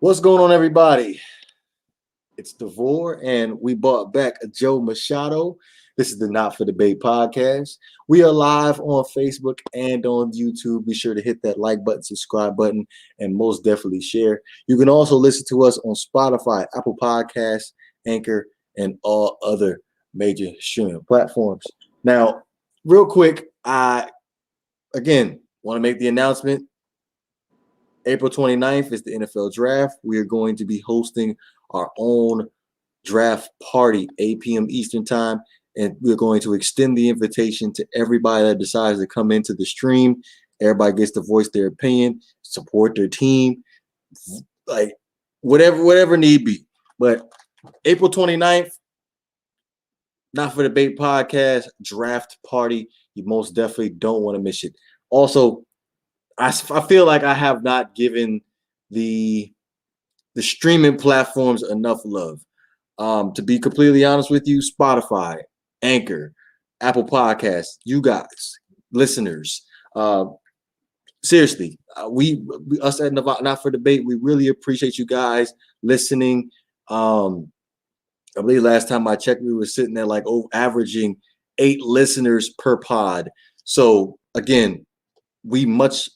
What's going on, everybody? It's Devore, and we brought back Joe Machado. This is the Not for Debate podcast. We are live on Facebook and on YouTube. Be sure to hit that like button, subscribe button, and most definitely share. You can also listen to us on Spotify, Apple Podcasts, Anchor, and all other major streaming platforms. Now, real quick, I again want to make the announcement. April 29th is the NFL draft. We are going to be hosting our own draft party, 8 p.m. Eastern time. And we're going to extend the invitation to everybody that decides to come into the stream. Everybody gets to voice their opinion, support their team, like whatever need be. But April 29th, Not for Debate podcast, draft party. You most definitely don't want to miss it. Also, I feel like I have not given the streaming platforms enough love. To be completely honest with you, Spotify, Anchor, Apple Podcasts, you guys, listeners, seriously, we us at Not for Debate, we really appreciate you guys listening. I believe last time I checked, we were sitting there like averaging 8 listeners per pod. So again, we most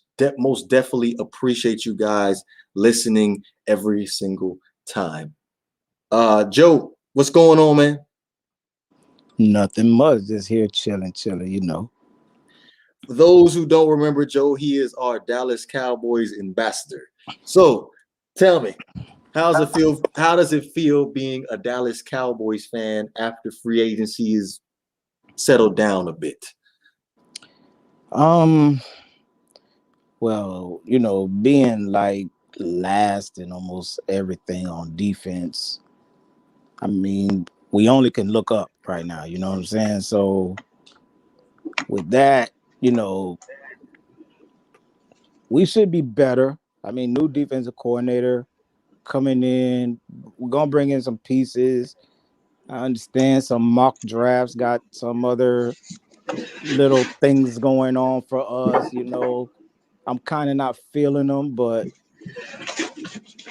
definitely appreciate you guys listening every single time. Joe, what's going on, man? Nothing much. Just here chilling, you know. For those who don't remember Joe, he is our Dallas Cowboys ambassador. So tell me, how does it feel being a Dallas Cowboys fan after free agency is settled down a bit? Well, you know, being like last in almost everything on defense, I mean, we only can look up right now, you know what I'm saying? So with that, you know, we should be better. I mean, new defensive coordinator coming in. We're gonna bring in some pieces. I understand some mock drafts got some other little things going on for us, you know. I'm kind of not feeling them, but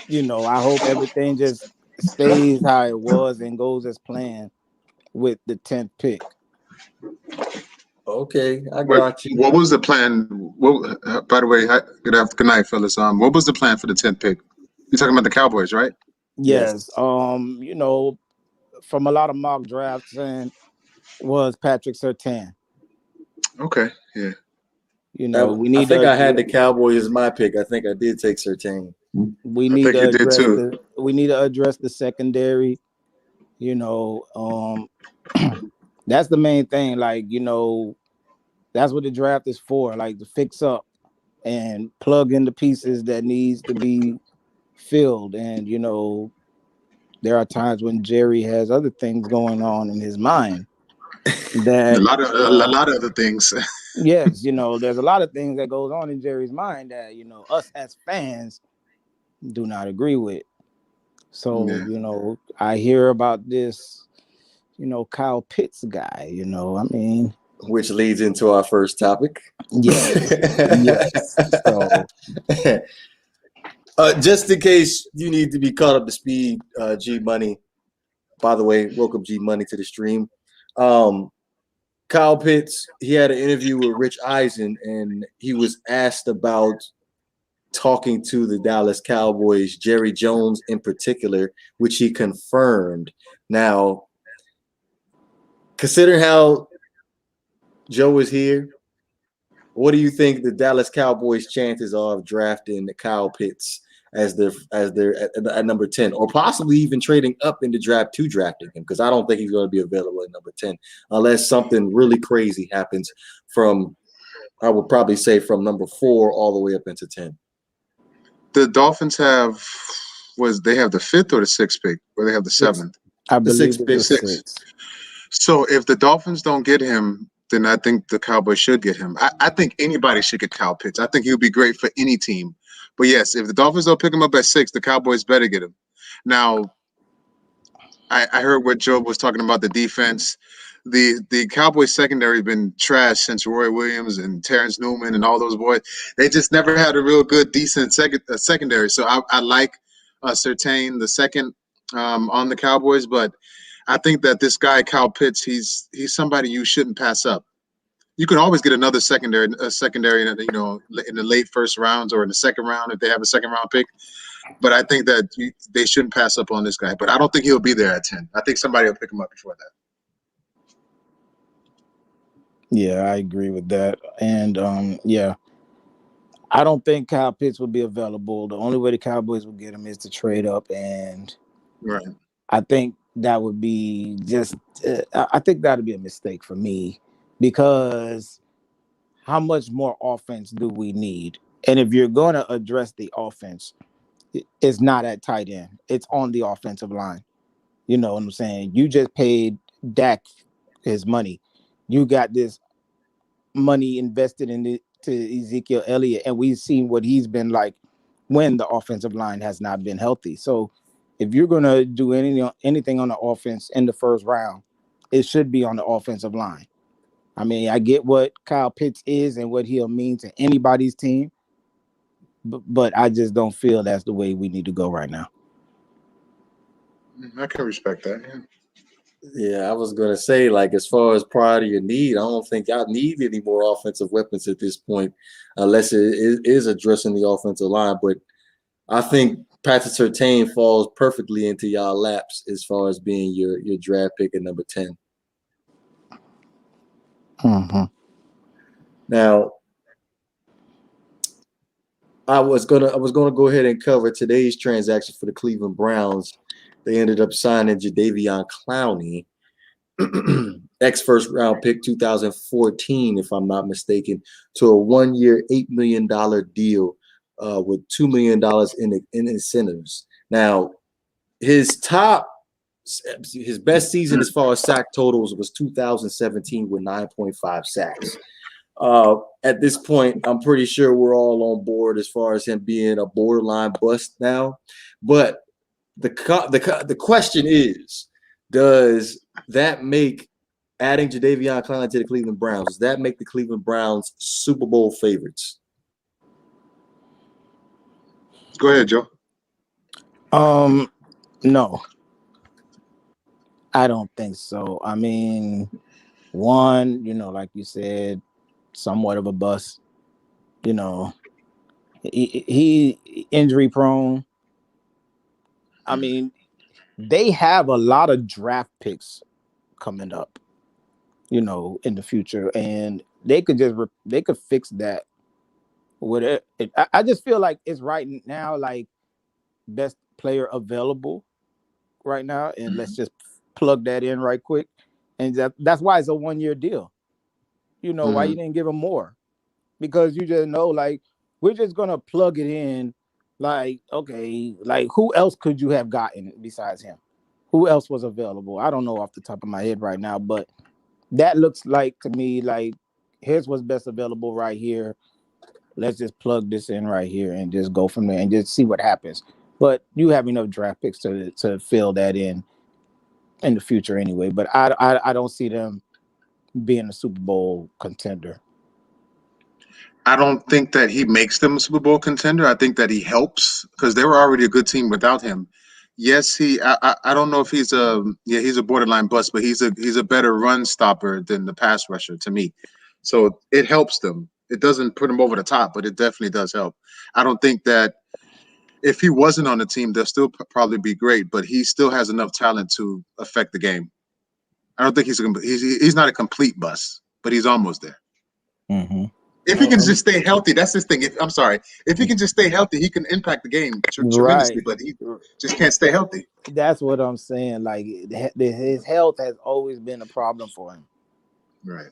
you know, I hope everything just stays how it was and goes as planned with the 10th pick. Okay, I got you. What was the plan? By the way, good night, fellas. What was the plan for the 10th pick? You're talking about the Cowboys, right? Yes. You know, from a lot of mock drafts and was Patrick Surtain. Okay, yeah. You know, we need I think I had the Cowboys as my pick. I think I did take Surtain. We need to address the secondary. You know, that's the main thing. Like, you know, that's what the draft is for, like to fix up and plug in the pieces that needs to be filled. And, you know, there are times when Jerry has other things going on in his mind. That a lot of other things. Yes, you know, there's a lot of things that goes on in Jerry's mind that, you know, us as fans do not agree with. So, you know, I hear about this, you know, Kyle Pitts guy, you know, I mean. Which leads into our first topic. Yes. Yes. So. Just in case you need to be caught up to speed, G Money. By the way, welcome G Money to the stream. Kyle Pitts, he had an interview with Rich Eisen, and he was asked about talking to the Dallas Cowboys, Jerry Jones in particular, which he confirmed. Now, considering how Joe is here, what do you think the Dallas Cowboys' chances are of drafting Kyle Pitts as their at number 10, or possibly even trading up in the draft to drafting him? Because I don't think he's going to be available at number 10 unless something really crazy happens from, I would probably say, from number 4 all the way up into 10. The Dolphins have the 5th or the 6th pick, or they have the 7th? I believe the 6th. So if the Dolphins don't get him, then I think the Cowboys should get him. I think anybody should get Kyle Pitts. I think he would be great for any team. But yes, if the Dolphins don't pick him up at 6, the Cowboys better get him. Now, I heard what Joe was talking about the defense. The Cowboys secondary has been trash since Roy Williams and Terrence Newman and all those boys. They just never had a real good, decent secondary. So I like Surtain, the second on the Cowboys, but I think that this guy Kyle Pitts, he's somebody you shouldn't pass up. You can always get another secondary, in the late first rounds or in the second round if they have a second round pick. But I think that they shouldn't pass up on this guy. But I don't think he'll be there at 10. I think somebody will pick him up before that. Yeah, I agree with that. And I don't think Kyle Pitts will be available. The only way the Cowboys will get him is to trade up, and Right. I think that would be I think that would be a mistake for me, because how much more offense do we need? And if you're going to address the offense, it's not at tight end. It's on the offensive line. You know what I'm saying? You just paid Dak his money. You got this money invested to Ezekiel Elliott, and we've seen what he's been like when the offensive line has not been healthy. So if you're going to do anything on the offense in the first round, it should be on the offensive line. I mean, I get what Kyle Pitts is and what he'll mean to anybody's team, but I just don't feel that's the way we need to go right now. I can respect that. Yeah. Yeah, I was gonna say, like, as far as priority of need, I don't think y'all need any more offensive weapons at this point, unless it is addressing the offensive line. But I think Patrick Surtain falls perfectly into y'all laps as far as being your draft pick at number 10. Mm-hmm. Now, I was gonna go ahead and cover today's transaction for the Cleveland Browns. They ended up signing Jadeveon Clowney, ex-first round pick 2014, if I'm not mistaken, to a 1-year, $8 million deal with $2 million in incentives. Now, his best season as far as sack totals was 2017 with 9.5 sacks. At this point, I'm pretty sure we're all on board as far as him being a borderline bust now. But the question is, does that make adding Jadeveon Clowney to the Cleveland Browns, does that make the Cleveland Browns Super Bowl favorites? Go ahead, Joe. No, I don't think so. I mean, one, like you said, somewhat of a bust. He injury prone. I mean, they have a lot of draft picks coming up, in the future, and they could fix that with it. I just feel like it's right now, like, best player available right now, and let's just plug that in right quick, and that's why it's a 1-year deal. Why you didn't give him more? Because you just know, like, we're just gonna plug it in. Like, okay, like, who else could you have gotten besides him? Who else was available? I don't know off the top of my head right now, but that looks like to me like here's what's best available right here. Let's just plug this in right here and just go from there and just see what happens. But you have enough draft picks to fill that in the future anyway. But I don't see them being a Super Bowl contender. I don't think that he makes them a Super Bowl contender. I think that he helps because they were already a good team without him. Yes, I don't know if he's a borderline bust, but he's a better run stopper than the pass rusher to me. So it helps them. It doesn't put him over the top, but it definitely does help. I don't think that if he wasn't on the team, they'll still probably be great, but he still has enough talent to affect the game. I don't think he's not a complete bust, but he's almost there. Mm-hmm. If he can just stay healthy, that's his thing. If he can just stay healthy, he can impact the game tremendously, Right. but he just can't stay healthy. That's what I'm saying. Like, his health has always been a problem for him. Right.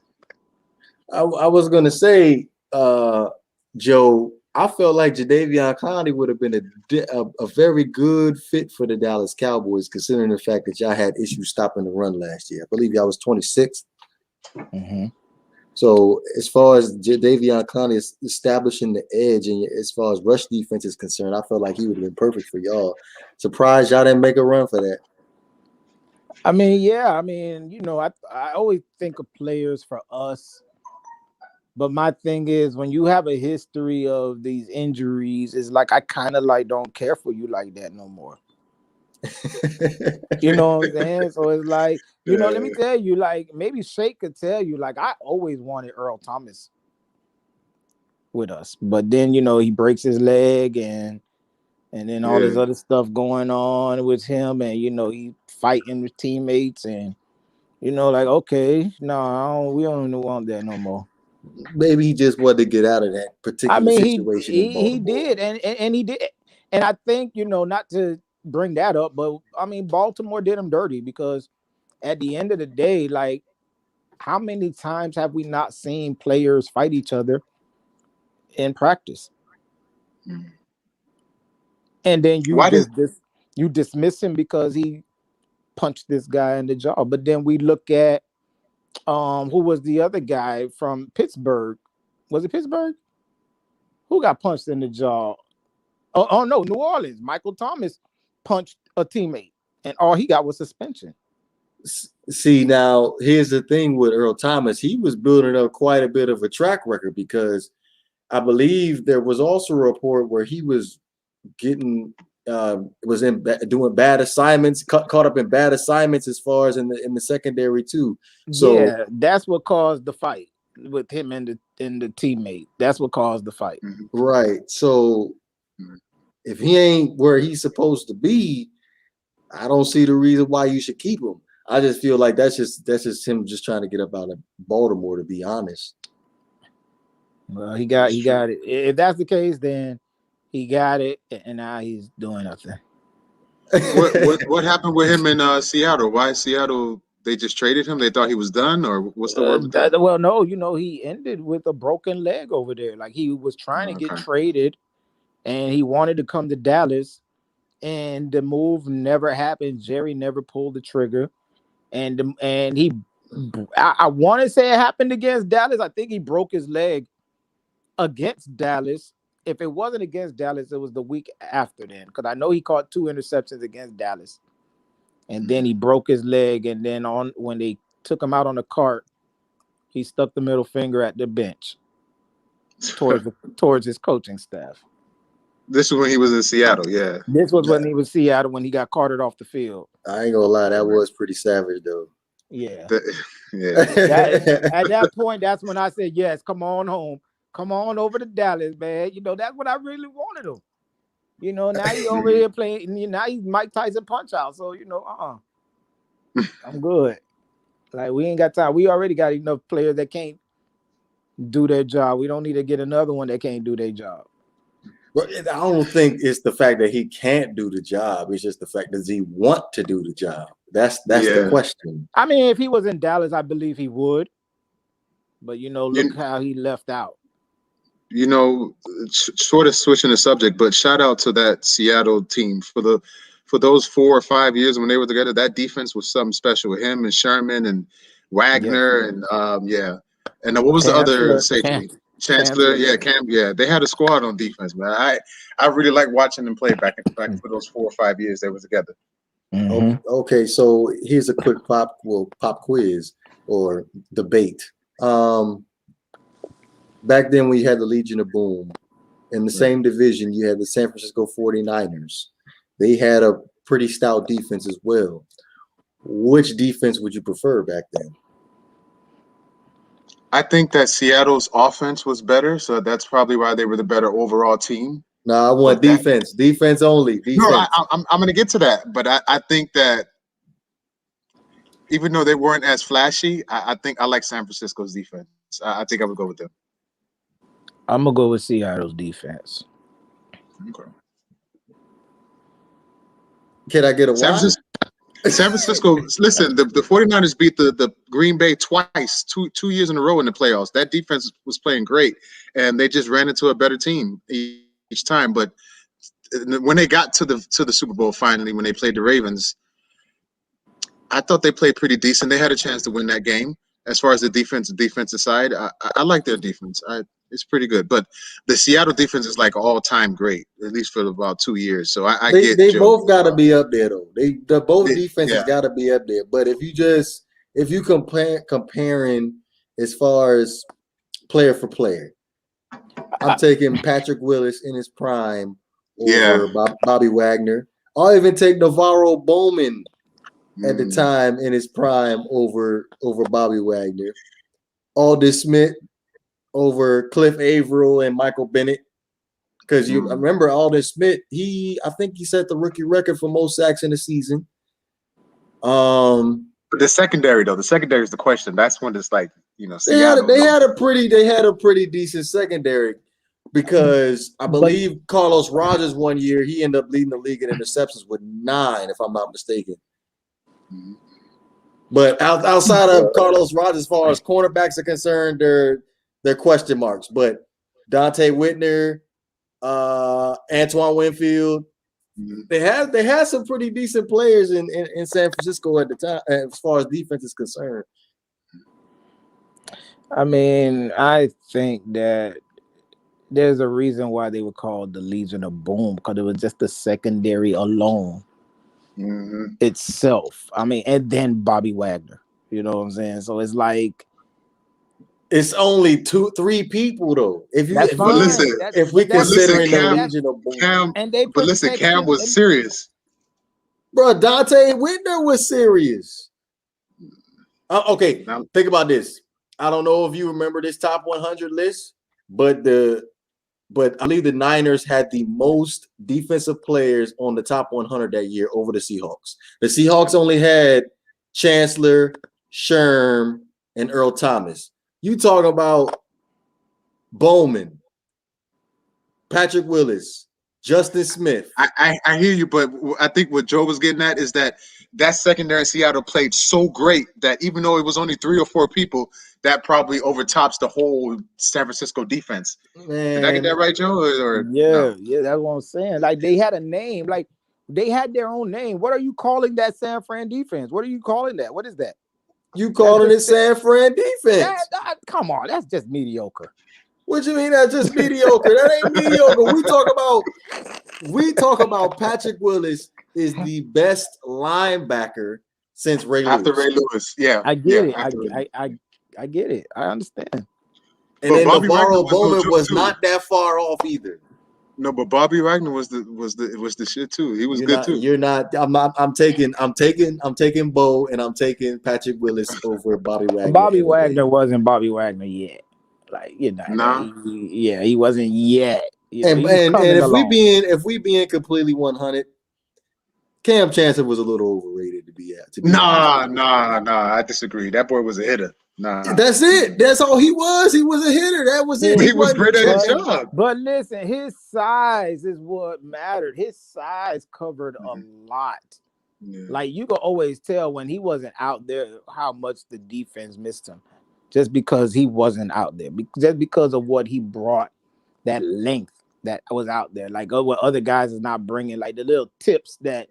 I was gonna say, Joe, I felt like Jadeveon Clowney would have been a very good fit for the Dallas Cowboys, considering the fact that y'all had issues stopping the run last year. I believe y'all was 26th. Mm-hmm. So as far as Jadeveon Clowney is establishing the edge, and as far as rush defense is concerned, I felt like he would have been perfect for y'all. Surprised y'all didn't make a run for that. I mean, yeah. I mean, I always think of players for us But my thing is, when you have a history of these injuries, it's like I kind of like don't care for you like that no more. You know what I'm saying? So it's like, let me tell you, like maybe Shake could tell you, like I always wanted Earl Thomas with us, but then he breaks his leg and then all this other stuff going on with him, and he fighting with teammates, and like okay, no, we don't want that no more. Maybe he just wanted to get out of that particular situation in Baltimore. He did, and he did, and I think not to bring that up, but I mean Baltimore did him dirty because at the end of the day, like how many times have we not seen players fight each other in practice? And then you dismiss him because he punched this guy in the jaw. But then we look at who was the other guy from Pittsburgh? Was it Pittsburgh? Who got punched in the jaw? Oh no, New Orleans. Michael Thomas punched a teammate, and all he got was suspension. See, now here's the thing with Earl Thomas. He was building up quite a bit of a track record because I believe there was also a report where he was doing bad assignments, caught up in bad assignments as far as in the secondary too. So yeah, that's what caused the fight with him and the teammate. That's what caused the fight. Right. So if he ain't where he's supposed to be, I don't see the reason why you should keep him. I just feel like that's just him just trying to get up out of Baltimore, to be honest. Well, he got it. If that's the case, then he got it, and now he's doing nothing. What happened with him in Seattle? Why Seattle? They just traded him. They thought he was done, or what's the word with that? Well, no, he ended with a broken leg over there. Like he was trying to get traded, and he wanted to come to Dallas, and the move never happened. Jerry never pulled the trigger, and I want to say it happened against Dallas. I think he broke his leg against Dallas. If it wasn't against Dallas, it was the week after then, because I know he caught 2 interceptions against Dallas, and then he broke his leg. And then when they took him out on the cart, he stuck the middle finger at the bench towards his coaching staff. This was when he was in Seattle, yeah. This was when he was in Seattle when he got carted off the field. I ain't gonna lie, that was pretty savage though. Yeah. Yeah. At that point, that's when I said, yes, come on home. Come on over to Dallas, man. That's what I really wanted him. Now he's over here playing. Now he's Mike Tyson Punch Out. So, I'm good. Like, we ain't got time. We already got enough players that can't do their job. We don't need to get another one that can't do their job. But I don't think it's the fact that he can't do the job. It's just the fact that he want to do the job. That's the question. I mean, if he was in Dallas, I believe he would. But, look how he left out. Sort of switching the subject, but shout out to that Seattle team for those 4 or 5 years when they were together. That defense was something special with him and Sherman and Wagner and and what was the other safety? Chancellor, they had a squad on defense, man. I really like watching them play back for those 4 or 5 years they were together. Mm-hmm. Okay, so here's a quick pop quiz or debate. Back then, we had the Legion of Boom. In the same division, you had the San Francisco 49ers. They had a pretty stout defense as well. Which defense would you prefer back then? I think that Seattle's offense was better, so that's probably why they were the better overall team. No, I want defense. Defense only. Defense. No, I'm going to get to that, but I think that even though they weren't as flashy, I think I like San Francisco's defense. I think I would go with them. I'm going to go with Seattle's defense. Okay. Can I get a San Francisco, listen, the 49ers beat the Green Bay twice, two years in a row in the playoffs. That defense was playing great, and they just ran into a better team each time. But when they got to the Super Bowl finally, when they played the Ravens, I thought they played pretty decent. They had a chance to win that game. As far as the defensive side, I like their defense. It's pretty good. But the Seattle defense is like all-time great, at least for about 2 years. So they both got to be up there, though. Both defenses got to be up there. But if you comparing as far as player for player. I'm taking Patrick Willis in his prime over Bobby Wagner. I'll even take Navarro Bowman at the time in his prime over Bobby Wagner. Aldis Smith over Cliff Averill and Michael Bennett. Because you remember Aldis Smith, I think he set the rookie record for most sacks in the season. But the secondary is the question. That's when it's like, Seattle. They had a pretty decent secondary because I believe Carlos Rogers one year he ended up leading the league in interceptions with 9, if I'm not mistaken. But outside of Carlos Rogers, as far as cornerbacks are concerned, they're question marks. But Dante Whitner, Antoine Winfield, they had some pretty decent players in San Francisco at the time, as far as defense is concerned. I mean, I think that there's a reason why they were called the Legion of Boom, because it was just the secondary alone itself. I mean, and then Bobby Wagner. You know what I'm saying? So it's like it's only 2-3 people though. If we considering the Legion of Boom, Cam was serious, bro. Dante Whitner was serious. Okay, think about this. I don't know if you remember this top 100 list, but I believe the Niners had the most defensive players on the top 100 that year over the Seahawks. The Seahawks only had Chancellor, Sherm, and Earl Thomas. You talk about Bowman, Patrick Willis, Justin Smith. I hear you, but I think what Joe was getting at is that secondary in Seattle played so great that even though it was only 3 or 4 people, that probably overtops the whole San Francisco defense. Did I get that right, Joe? Yeah, that's what I'm saying. Like they had a name, like they had their own name. What are you calling that San Fran defense? What are you calling that? What is that? You calling it San Fran defense? Come on, that's just mediocre. What you mean that's just mediocre? That ain't mediocre. We talk about Patrick Willis is the best linebacker since Ray Lewis. After Ray Lewis, yeah. I get it. I get it. I understand. And then Navarro Bowman was not that far off either. No, but Bobby Wagner was the shit too. He was good too. You're not. I'm taking Bo and I'm taking Patrick Willis over Bobby Wagner. Bobby Wagner wasn't Bobby Wagner yet. Like he wasn't yet. And if we being completely 100, Cam Chancellor was a little overrated to be at. Nah. I disagree. That boy was a hitter. Nah. That's it. That's all he was. He was a hitter. That was it. He was great at his job. But listen, his size is what mattered. His size covered a lot. Yeah. Like you could always tell when he wasn't out there how much the defense missed him, just because he wasn't out there, just because of what he brought, that length that was out there. Like what other guys is not bringing, like the little tips that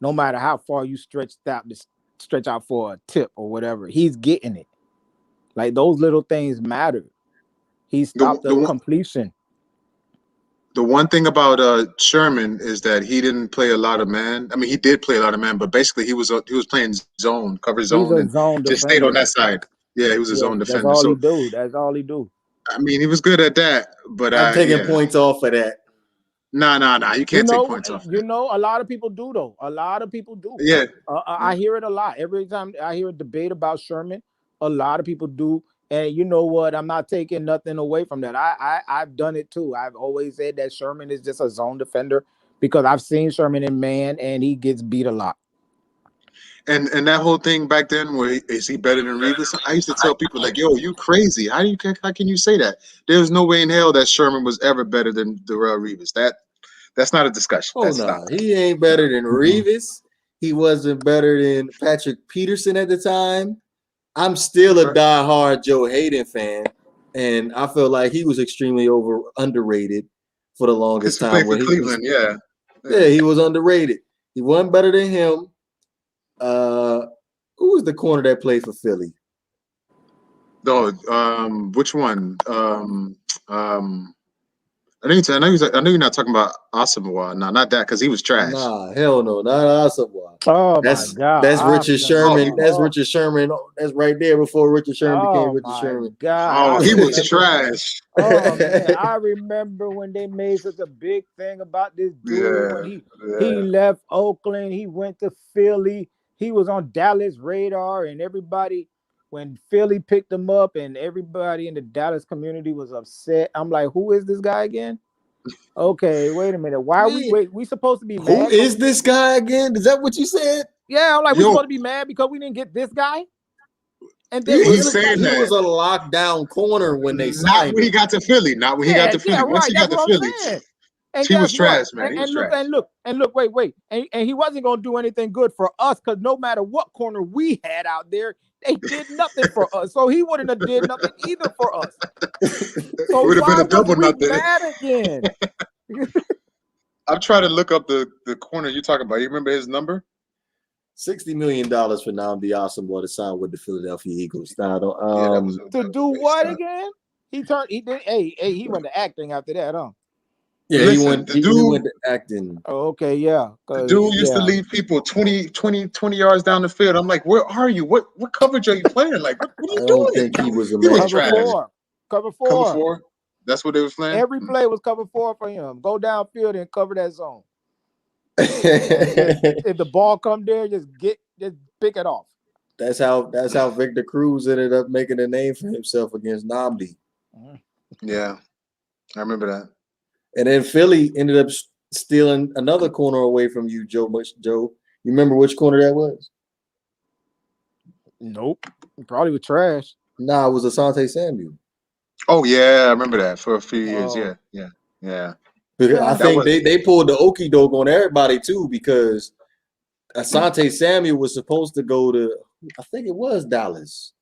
no matter how far you stretch out for a tip or whatever, he's getting it. Like those little things matter. He stopped the completion. The one thing about Sherman is that he didn't play a lot of man. I mean, he did play a lot of man, but basically he was playing zone, cover zone, and just stayed on that side. Yeah, he was a zone defender. That's all he do. I mean, he was good at that, but I'm taking points off of that. Nah. You can't take points off. You know, a lot of people do though. A lot of people do. Yeah. I hear it a lot. Every time I hear a debate about Sherman, a lot of people do. And you know what? I'm not taking nothing away from that. I've done it too. I've always said that Sherman is just a zone defender because I've seen Sherman in man and he gets beat a lot. And that whole thing back then, where is he better than Revis? I used to tell people like, "Yo, you crazy? How can you say that? There's no way in hell that Sherman was ever better than Darrelle Revis. That's not a discussion. Oh no, he ain't better than Revis. He wasn't better than Patrick Peterson at the time. I'm still a diehard Joe Hayden fan, and I feel like he was extremely underrated for the longest time. When Cleveland, yeah, he was underrated. He wasn't better than him. Who was the corner that played for Philly? No, which one? I know you're not talking about Asamoah. No, not that, because he was trash. Nah, hell no, not Asamoah. Oh That's my God. that's Richard Sherman. Oh, That's Richard Sherman. That's right there before Richard Sherman became Richard my Sherman. God. Oh, he was trash. Oh man, I remember when they made such a big thing about this dude when he left Oakland, he went to Philly, he was on Dallas radar, and everybody when Philly picked him up and everybody in the Dallas community was upset. I'm like, who is this guy again? Okay, wait a minute. Why are we supposed to be mad? Who is this guy again? Is that what you said? Yeah, I'm like, we supposed to be mad because we didn't get this guy? And then he was a lockdown corner when they signed Not when he got to Philly. Not when he got to Philly. Once he got to Philly, he was trash, man. And look, wait. And he wasn't going to do anything good for us because no matter what corner we had out there, they did nothing for us. So he wouldn't have did nothing either for us. So would have been a double nothing. Mad again? I'm trying to look up the corner you're talking about. You remember his number? $60 million for Nnamdi Asomugha to sign with the Philadelphia Eagles. Now, to do what again? He went to acting after that, huh? Yeah, he went to acting. Oh, okay, yeah. The dude used to leave people 20 yards down the field. I'm like, where are you? What coverage are you playing? Like, what are you doing? I don't think he was a man. Was trash. Cover four. Cover 4. That's what they was playing? Every play was cover 4 for him. Go downfield and cover that zone. If the ball come there, just pick it off. That's how Victor Cruz ended up making a name for himself against Nnamdi. Yeah, I remember that. And then Philly ended up stealing another corner away from you, Joe. You remember which corner that was? Nope. Probably was trash. Nah, it was Asante Samuel. Oh yeah, I remember that for a few years. Yeah. Because I think they pulled the okie doke on everybody too, because Asante Samuel was supposed to go to, I think it was Dallas.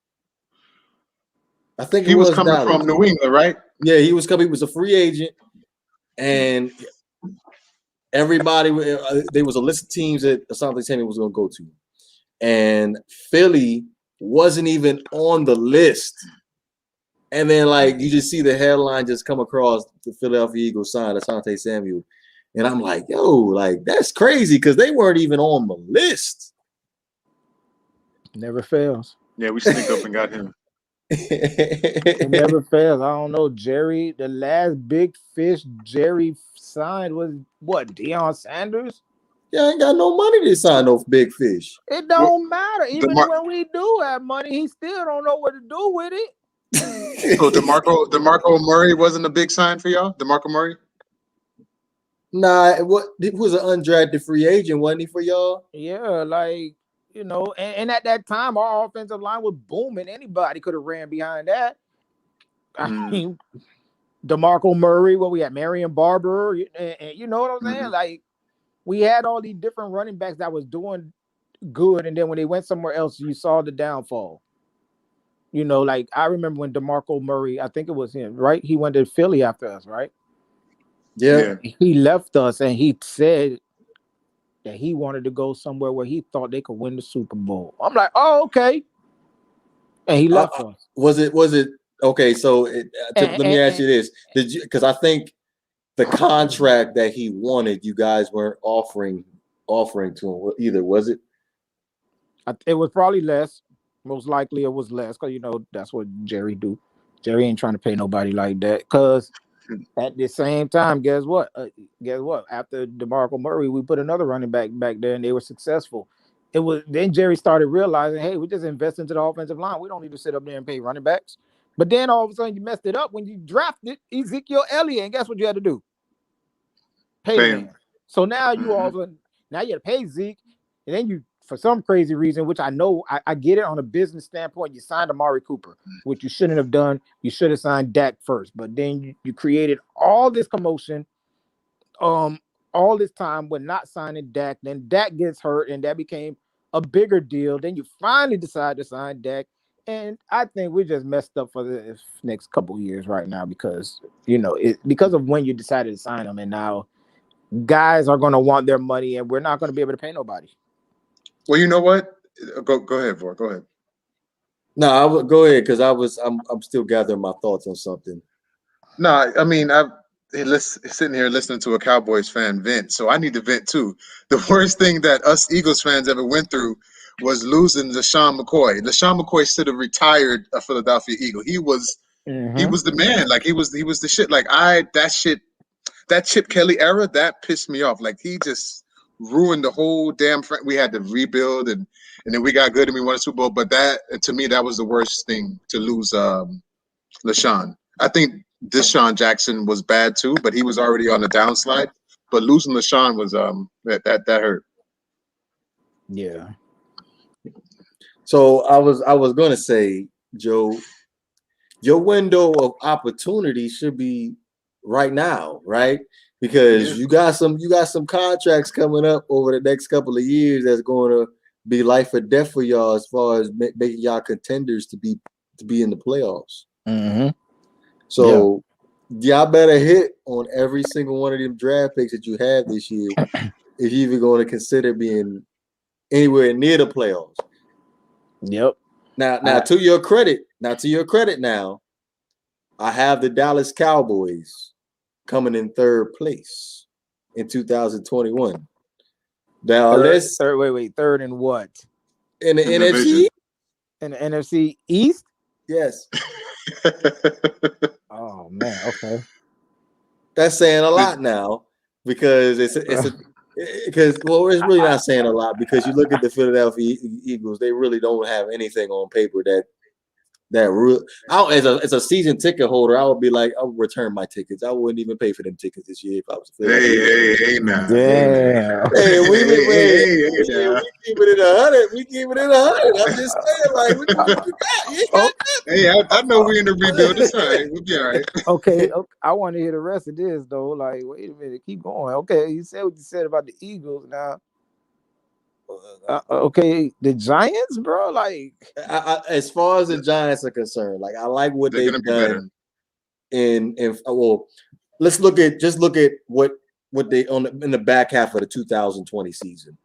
I think he was coming from New England, right? Yeah, he was coming. He was a free agent, and everybody there was a list of teams that Asante Samuel was going to go to, and Philly wasn't even on the list. And then, like, you just see the headline just come across: the Philadelphia Eagles signed Asante Samuel. And I'm like, yo, like, that's crazy because they weren't even on the list. Never fails. Yeah, we sneaked up and got him. It never fails. I don't know. Jerry, the last big fish Jerry signed was what? Deion Sanders? Yeah, I ain't got no money to sign no big fish. It don't matter. Even when we do have money, he still don't know what to do with it. So DeMarco Murray wasn't a big sign for y'all? DeMarco Murray? Nah, it was an undrafted free agent, wasn't he, for y'all? Yeah, like, you know, and at that time, our offensive line was booming. Anybody could have ran behind that. I mean, DeMarco Murray, what we had, Marion Barber, and you know what I'm saying? Like, we had all these different running backs that was doing good, and then when they went somewhere else, you saw the downfall. You know, like, I remember when DeMarco Murray, I think it was him, right? He went to Philly after us, right? Yeah. He left us and he said that he wanted to go somewhere where he thought they could win the Super Bowl. I'm like, oh, okay. And he left us. Was it okay? So let me ask you this: did you? Because I think the contract that he wanted, you guys weren't offering to him either, was it? It was probably less. Most likely, it was less because, you know, that's what Jerry do. Jerry ain't trying to pay nobody like that. Because at the same time, guess what? After DeMarco Murray, we put another running back there, and they were successful. Then Jerry started realizing, hey, we just invest into the offensive line. We don't need to sit up there and pay running backs. But then all of a sudden, you messed it up when you drafted Ezekiel Elliott, and guess what you had to do? Pay him. So now you all of a sudden, now you had to pay Zeke, and then you, for some crazy reason, which I know I get it on a business standpoint, you signed Amari Cooper, which you shouldn't have done. You should have signed Dak first. But then you created all this commotion, all this time with not signing Dak. Then Dak gets hurt, and that became a bigger deal. Then you finally decide to sign Dak. And I think we just messed up for the next couple of years right now because, you know, because of when you decided to sign him. And now guys are going to want their money, and we're not going to be able to pay nobody. Well, you know what? Go ahead, Vaughn. Go ahead. No, I would go ahead because I'm still gathering my thoughts on something. No, I mean, sitting here listening to a Cowboys fan vent, so I need to vent too. The worst thing that us Eagles fans ever went through was losing LaShawn McCoy. LaShawn McCoy should have retired a Philadelphia Eagle. He was the man. Like he was the shit. Like that Chip Kelly era, that pissed me off. Like he just ruined the whole damn. We had to rebuild, and then we got good and we won a Super Bowl. But that, to me, that was the worst thing to lose LaShawn. I think Deshaun Jackson was bad too, but he was already on the downslide. But losing LaShawn was that hurt. Yeah. So I was gonna say, Joe, your window of opportunity should be right now, right? Because you got some contracts coming up over the next couple of years that's going to be life or death for y'all as far as making y'all contenders to be in the playoffs. Mm-hmm. So y'all better hit on every single one of them draft picks that you have this year if you're even going to consider being anywhere near the playoffs. Yep. Now to your credit, now I have the Dallas Cowboys coming in third place in 2021. Now third in what? In the NFC? In the NFC East? Yes. Oh man, okay. That's saying a lot now because it's really not saying a lot because you look at the Philadelphia Eagles, they really don't have anything on paper that real. As a season ticket holder, I would be like, I would return my tickets. I wouldn't even pay for them tickets this year if I was a Philadelphia. Hey, now. Yeah. Hey, we keep it in 100. We keep it in 100. I'm just saying, like, what you got? You got Hey, I know we in the rebuild. It's all right. We'll be all right. Okay. I want to hear the rest of this though. Like, wait a minute, keep going. Okay, you said what you said about the Eagles. Now, okay, the Giants, bro. Like, as far as the Giants are concerned, like I like what they've done. Let's look at what they in the back half of the 2020 season.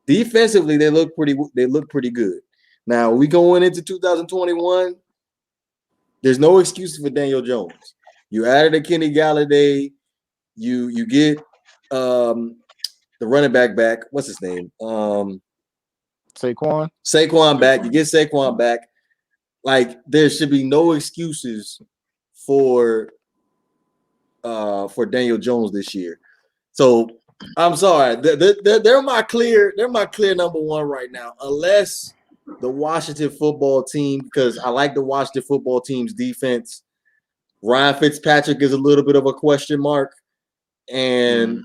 Defensively, they look pretty good. Now we going into 2021. There's no excuses for Daniel Jones. You added a Kenny Galladay. You get the running back. What's his name? Saquon back. You get Saquon back. Like there should be no excuses for Daniel Jones this year. So I'm sorry. They're my clear number one right now, unless the Washington football team, because I like the Washington football team's defense. Ryan Fitzpatrick is a little bit of a question mark, and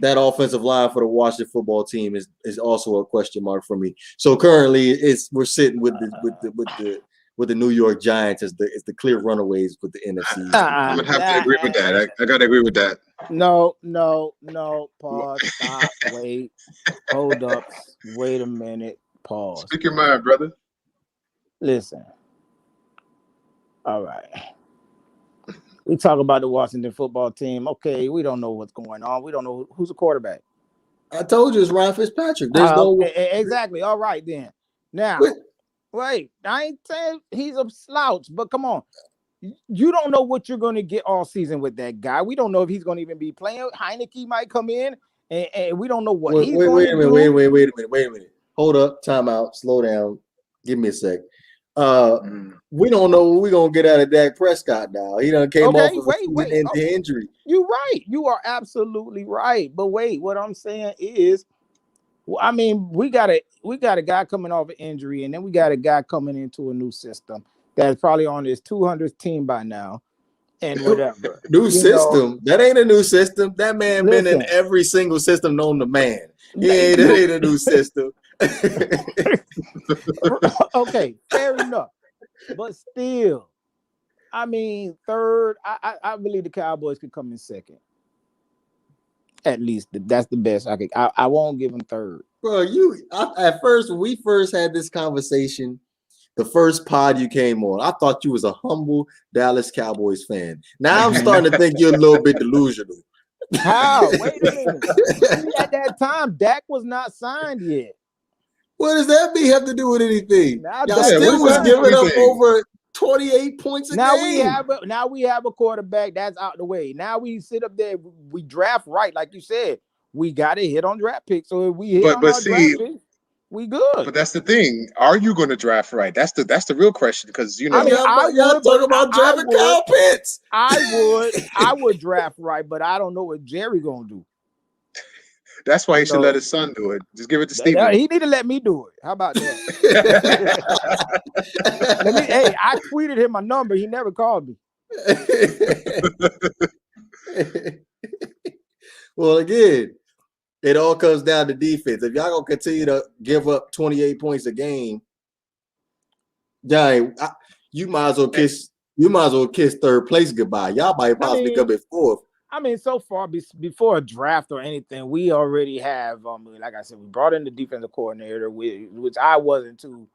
that offensive line for the Washington football team is also a question mark for me. So currently, we're sitting with the New York Giants as the clear runaways with the NFC. I'm gonna have to agree with that. I gotta agree with that. No. Pause. Stop. Wait. Hold up. Wait a minute. Pause. Speak your mind, brother. Listen. All right. We talk about the Washington football team. Okay, we don't know what's going on. We don't know who's the quarterback. I told you it's Ryan Fitzpatrick. There's no exactly. All right then. Now, wait. I ain't saying he's a slouch, but come on. You don't know what you're going to get all season with that guy. We don't know if he's going to even be playing. Heineke might come in, and we don't know what he's going to do. Wait a minute. Hold up. Time out. Slow down. Give me a sec. We don't know what we're going to get out of Dak Prescott now. He done came off of an injury. You're right. You are absolutely right. But wait, what I'm saying is, I mean, we got a guy coming off an injury, and then we got a guy coming into a new system that's probably on his 200th team by now, and whatever. New system? That ain't a new system. That man been in every single system known to man. That ain't a new system. Okay, fair enough. But still, I mean, third, I believe the Cowboys could come in second. At least that's the best I could. I won't give them third. Bro, when we first had this conversation, the first pod you came on, I thought you was a humble Dallas Cowboys fan. Now I'm starting to think you're a little bit delusional. How? Wait a minute. At that time, Dak was not signed yet. What does that have to do with anything? Now, Y'all still was giving up over 28 points a Now game. we have a quarterback that's out the way. Now we sit up there, we draft right, like you said. We got to hit on draft picks. So if we hit on our draft picks, we good. But that's the thing. Are you going to draft right? That's the real question, because I mean, y'all talk about drafting Kyle Pitts. I would draft right, but I don't know what Jerry gonna do. That's why he should let his son do it. Just give it to Steven. He need to let me do it. How about that? I tweeted him my number. He never called me. Well, again, it all comes down to defense. If y'all gonna continue to give up 28 points a game, you might as well kiss third place goodbye. Y'all might possibly come in fourth. I mean, so far before a draft or anything, we already have, like I said, we brought in the defensive coordinator, which I wasn't too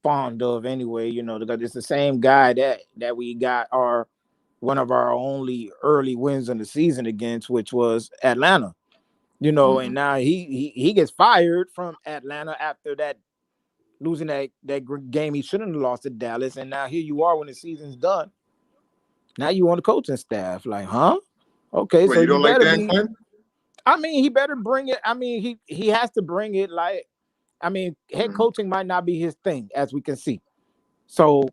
fond of anyway, because it's the same guy that we got one of our only early wins in the season against, which was Atlanta, and now he gets fired from Atlanta after that, losing that game he shouldn't have lost to Dallas, and now here you are when the season's done. Now you on the coaching staff, like, huh? Okay, so you don't like Dan Quinn? I mean, he better bring it. I mean, he has to bring it. Like, I mean, head coaching might not be his thing, as we can see. So,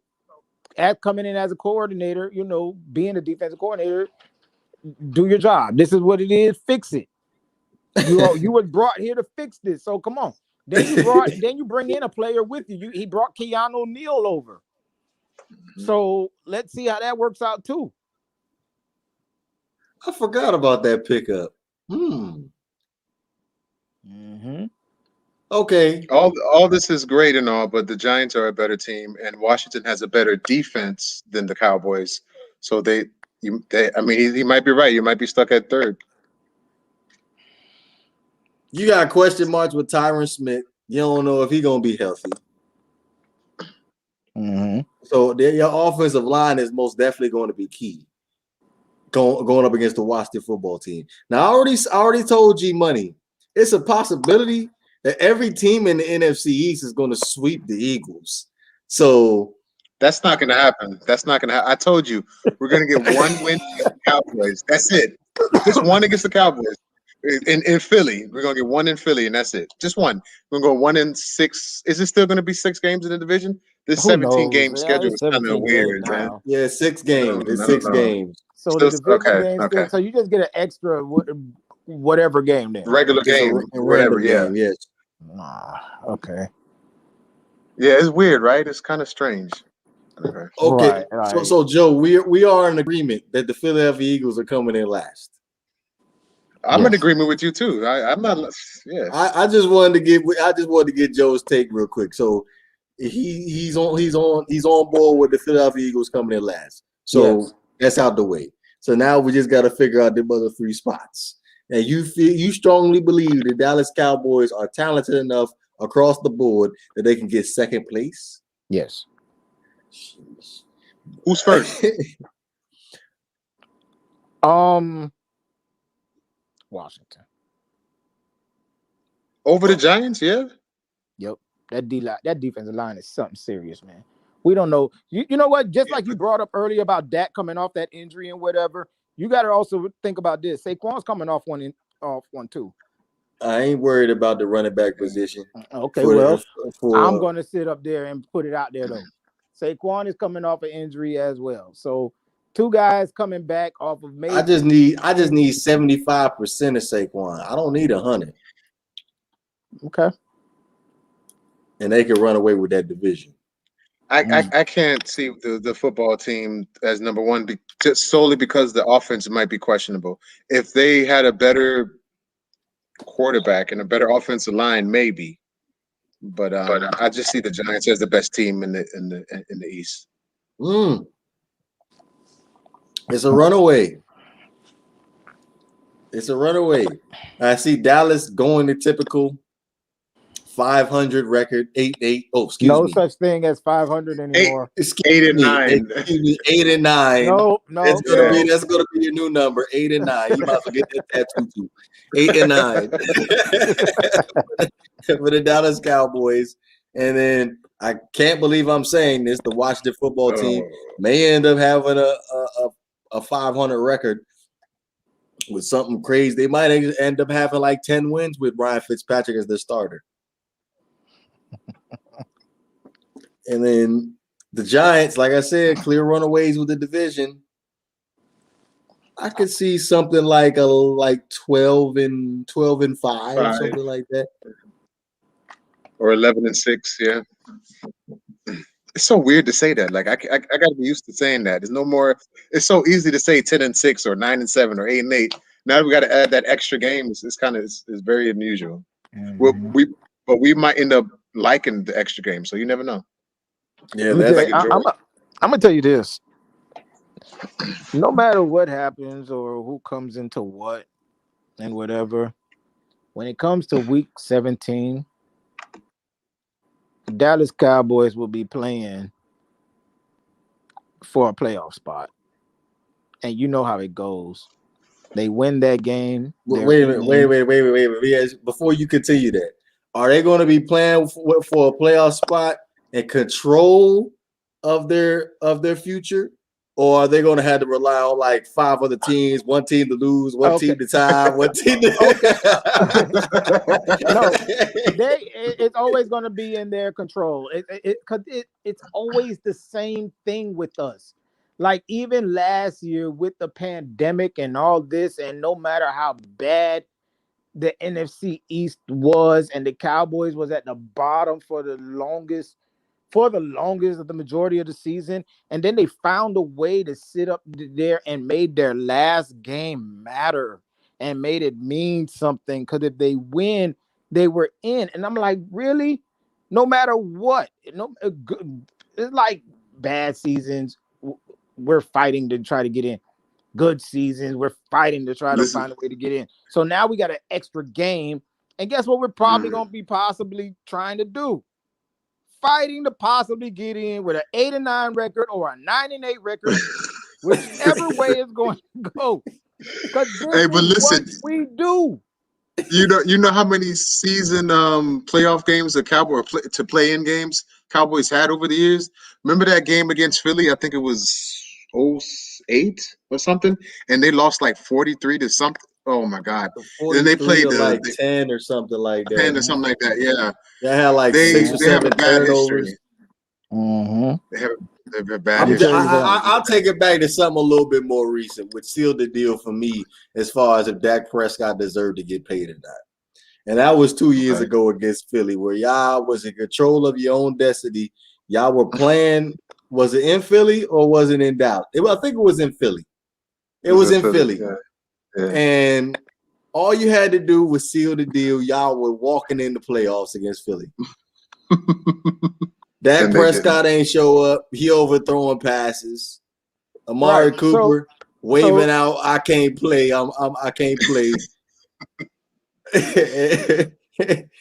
coming in as a coordinator, being a defensive coordinator, do your job. This is what it is. Fix it. You were brought here to fix this. So come on. Then you bring in a player with you. He brought Keanu Neal over. So let's see how that works out too. I forgot about that pickup. Okay. All this is great and all, but the Giants are a better team, and Washington has a better defense than the Cowboys. So he might be right. You might be stuck at third. You got question marks with Tyron Smith. You don't know if he's gonna be healthy. So your offensive line is most definitely going to be key going up against the Washington football team. Now, I already told G Money, it's a possibility that every team in the NFC East is going to sweep the Eagles. So that's not going to happen. I told you we're going to get one win against the Cowboys. That's it. Just one against the Cowboys. In Philly, we're gonna get one in Philly, and that's it. Just one. We're gonna go 1-6. Is it still gonna be 6 games in the division? This 17-game schedule is kind of weird, man. Yeah, 6 games. It's 6 games. So the division games. So you just get an extra whatever game there. Regular game, whatever. Yeah. Game, yes. Okay. Yeah, it's weird, right? It's kind of strange. Okay. Right. So Joe, we are in agreement that the Philadelphia Eagles are coming in last. I'm in agreement with you too. I'm not. Yeah. I just wanted to get Joe's take real quick. So he's on board with the Philadelphia Eagles coming in last. So that's out the way. So now we just got to figure out the other 3 spots. And you strongly believe the Dallas Cowboys are talented enough across the board that they can get second place? Yes. Who's first? Washington. Over the Giants, yeah? Yep. That defensive line is something serious, man. We don't know. You know what? Just like you brought up earlier about Dak coming off that injury and whatever, you got to also think about this. Saquon's coming off one too. I ain't worried about the running back position. Okay, I'm going to sit up there and put it out there, though. Saquon is coming off an injury as well. So 2 guys coming back off of maybe. I just need 75% of Saquon. I don't need 100. Okay. And they can run away with that division. I can't see the football team as number one just solely because the offense might be questionable. If they had a better quarterback and a better offensive line, maybe. But I just see the Giants as the best team in the East. It's a runaway. I see Dallas going the typical 500 record, 8-8. Oh, excuse me. No such thing as 500 anymore. 8-9. 8-9. No. That's gonna be your new number. 8-9. You might as well get that tattoo too. 8-9 for the Dallas Cowboys, and then I can't believe I'm saying this. The Washington football team Oh. may end up having a 500 record with something crazy. They might end up having like 10 wins with Ryan Fitzpatrick as their starter. And then the Giants, like I said, clear runaways with the division. I could see something like 12 and 5, something like that. Or 11-6, yeah. It's so weird to say that. Like I got to be used to saying that. There's no more. It's so easy to say 10-6 or 9-7 or 8-8. Now we got to add that extra game. It's kind of it's very unusual. Mm-hmm. But we might end up liking the extra game. So you never know. Yeah, I'm gonna tell you this. No matter what happens or who comes into what and whatever, when it comes to week 17, the Dallas Cowboys will be playing for a playoff spot. And you know how it goes. They win that game. Wait a minute. Yes, before you continue that, are they going to be playing for a playoff spot and control of their future? Or are they going to have to rely on like 5 other teams, one team to lose, one team to tie, one team to No, it's always going to be in their control. It's always the same thing with us. Like even last year with the pandemic and all this, and no matter how bad the NFC East was, and the Cowboys was at the bottom for the longest of the majority of the season, and then they found a way to sit up there and made their last game matter and made it mean something, because if they win, they were in. And I'm like, really? No matter what, it's like bad seasons, we're fighting to try to get in. Good seasons, we're fighting to try to find a way to get in. So now we got an extra game, and guess what we're probably going to be possibly trying to do? Fighting to possibly get in with an 8-9 record or a 9-8 record, whichever way it's going to go. Because this but listen, what we do. You know how many season playoff games the Cowboys to play in games Cowboys had over the years? Remember that game against Philly? I think it was 08 or something, and they lost like 43 to something. Oh my God! Then they played like 10 or something like that. 10 or something like that. Yeah, they had like 6 or 7 turnovers. Mm-hmm. They have a bad history. I'll take it back to something a little bit more recent, which sealed the deal for me as far as if Dak Prescott deserved to get paid or not. And that was 2 years ago against Philly, where y'all was in control of your own destiny. Y'all were playing. Was it in Philly or was it in Dallas? I think it was in Philly. It was in Philly. Yeah. Yeah. And all you had to do was seal the deal. Y'all were walking in the playoffs against Philly. Dak Prescott ain't show up. He overthrowing passes. Amari Cooper waving out, I can't play. I can't play.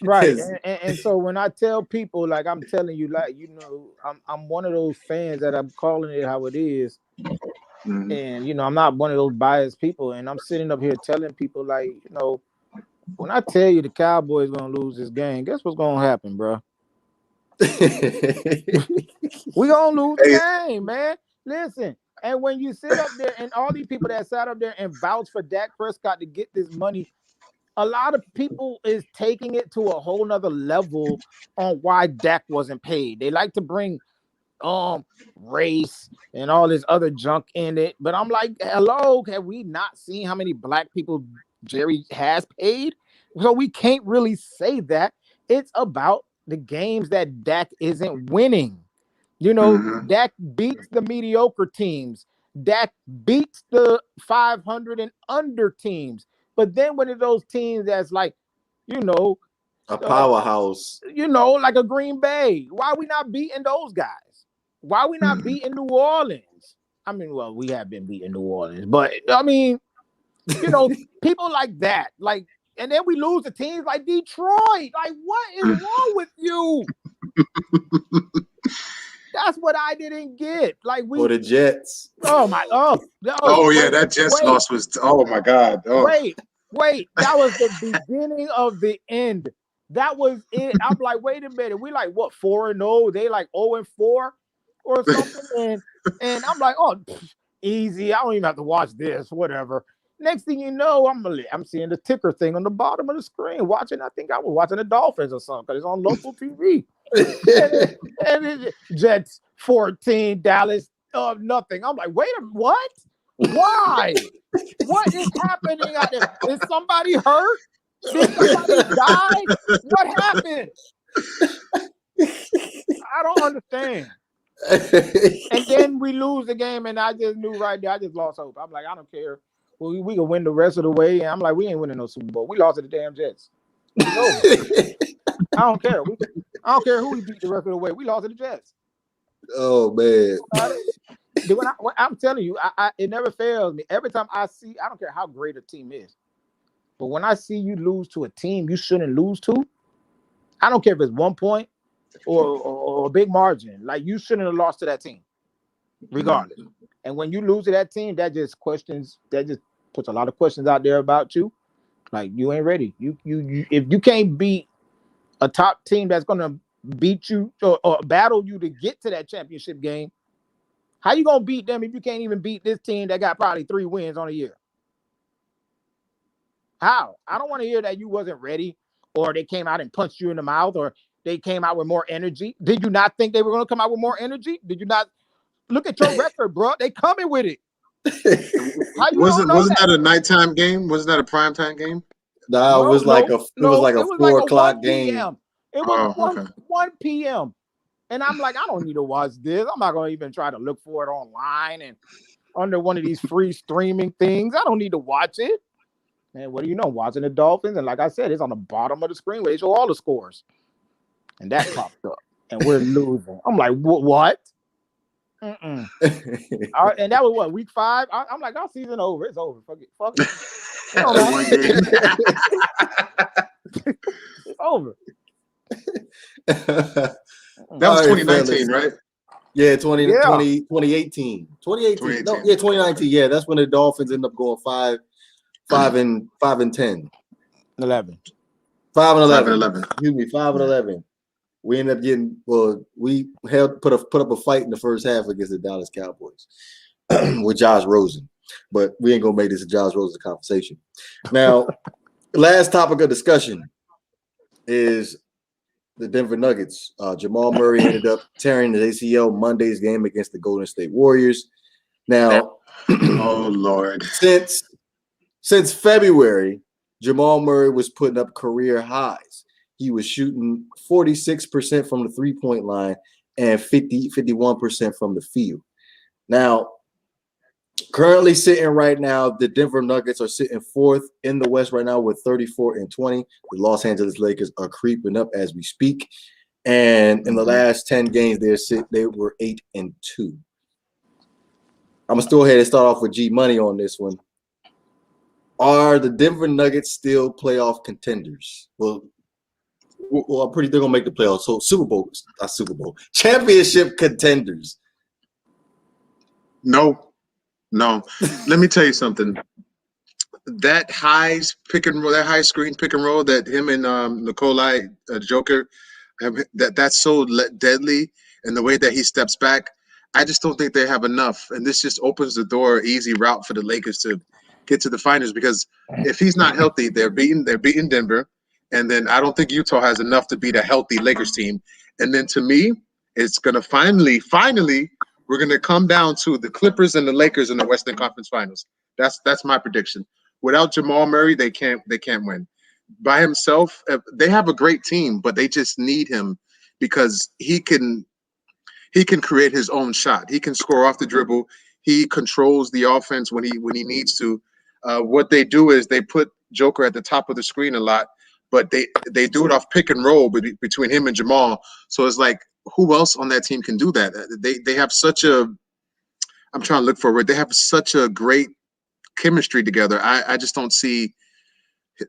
Right. And so when I tell people, like I'm telling you, like, you know, I'm one of those fans that I'm calling it how it is. Mm-hmm. And, you know, I'm not one of those biased people. And I'm sitting up here telling people, like, you know, when I tell you the Cowboys going to lose this game, guess what's going to happen, bro? We going to lose the game, man. Listen. And when you sit up there and all these people that sat up there and vouched for Dak Prescott to get this money, a lot of people is taking it to a whole nother level on why Dak wasn't paid. They like to bring race and all this other junk in it. But I'm like, hello, have we not seen how many black people Jerry has paid? So we can't really say that. It's about the games that Dak isn't winning. You know, Dak beats the mediocre teams. Dak beats the 500 and under teams. But then when it's those teams that's like, you know, a powerhouse, you know, like a Green Bay, why are we not beating those guys? Why are we not beating New Orleans? I mean, well, we have been beating New Orleans, but I mean, you know, people like that, like, and then we lose to teams like Detroit. Like, what is wrong with you? That's what I didn't get. Like or the Jets. Oh my! Yeah, that Jets loss was. Oh my God! Oh. Wait! That was the beginning of the end. That was it. I'm like, wait a minute. We like what 4-0? They like 0-4 or something. And I'm like, oh, easy. I don't even have to watch this. Whatever. Next thing you know, I'm seeing the ticker thing on the bottom of the screen. Watching, I think I was watching the Dolphins or something because it's on local TV. and Jets 14, Dallas nothing. I'm like, wait a minute, what? Why? What is happening out there? Is somebody hurt? Did somebody die? What happened? I don't understand. And then we lose the game, and I just knew right there. I just lost hope. I'm like, I don't care. Well, we can win the rest of the way. And I'm like, we ain't winning no Super Bowl. We lost to the damn Jets. I don't care. I don't care who we beat the rest of the way. We lost to the Jets. Oh man. I'm telling you, it never fails me. Every time I don't care how great a team is, but when I see you lose to a team you shouldn't lose to, I don't care if it's 1 point or a big margin. Like, you shouldn't have lost to that team, regardless. And when you lose to that team, that just puts a lot of questions out there about you. Like, you ain't ready. You if you can't beat a top team that's gonna beat you or battle you to get to that championship game, how you gonna beat them if you can't even beat this team that got probably 3 wins on a year? How? I don't want to hear that you wasn't ready, or they came out and punched you in the mouth, or they came out with more energy. Did you not think they were going to come out with more energy? Did you not look at your record, bro? They coming with it. Wasn't that a nighttime game? Wasn't that a primetime game? No, it was like a 4 o'clock game. It was 1 p.m. And I'm like, I don't need to watch this. I'm not going to even try to look for it online and under one of these free streaming things. I don't need to watch it. And what do you know? Watching the Dolphins, and like I said, it's on the bottom of the screen where they show all the scores. And that popped up, and we're losing. I'm like, what? And that was what, week 5? I'm like, our season over. It's over. Fuck it. It's over. That was 2019, right? Yeah, 2018. 2018. No, yeah, 2019. Yeah, that's when the Dolphins end up going 5 and 10. 11. 5-11. Excuse me, 5-11. We ended up getting we put up a fight in the first half against the Dallas Cowboys with Josh Rosen. But we ain't gonna make this a Josh Rosen conversation. Now, last topic of discussion is the Denver Nuggets. Jamal Murray ended up tearing his ACL Monday's game against the Golden State Warriors. Now, oh Lord. Since February, Jamal Murray was putting up career highs. He was shooting 46% from the three-point line and 51% from the field. Now, currently sitting right now, the Denver Nuggets are sitting 4th in the West right now with 34-20. The Los Angeles Lakers are creeping up as we speak. And in the last 10 games, they were 8-2. I'm going to still ahead and start off with G Money on this one. Are the Denver Nuggets still playoff contenders? Well, they're gonna make the playoffs. So championship contenders. No. Let me tell you something. That high screen pick and roll that him and Nikola Jokic, that's so deadly, and the way that he steps back, I just don't think they have enough. And this just opens the door, easy route for the Lakers to get to the finals, because if he's not healthy, they're beating Denver, and then I don't think Utah has enough to beat a healthy Lakers team. And then to me, it's gonna finally, we're gonna come down to the Clippers and the Lakers in the Western Conference Finals. That's my prediction. Without Jamal Murray, they can't win. By himself, they have a great team, but they just need him because he can create his own shot. He can score off the dribble. He controls the offense when he needs to. What they do is they put Joker at the top of the screen a lot, but they do it off pick and roll between him and Jamal. So it's like, who else on that team can do that? They have such a – I'm trying to look for a word. They have such a great chemistry together. I just don't see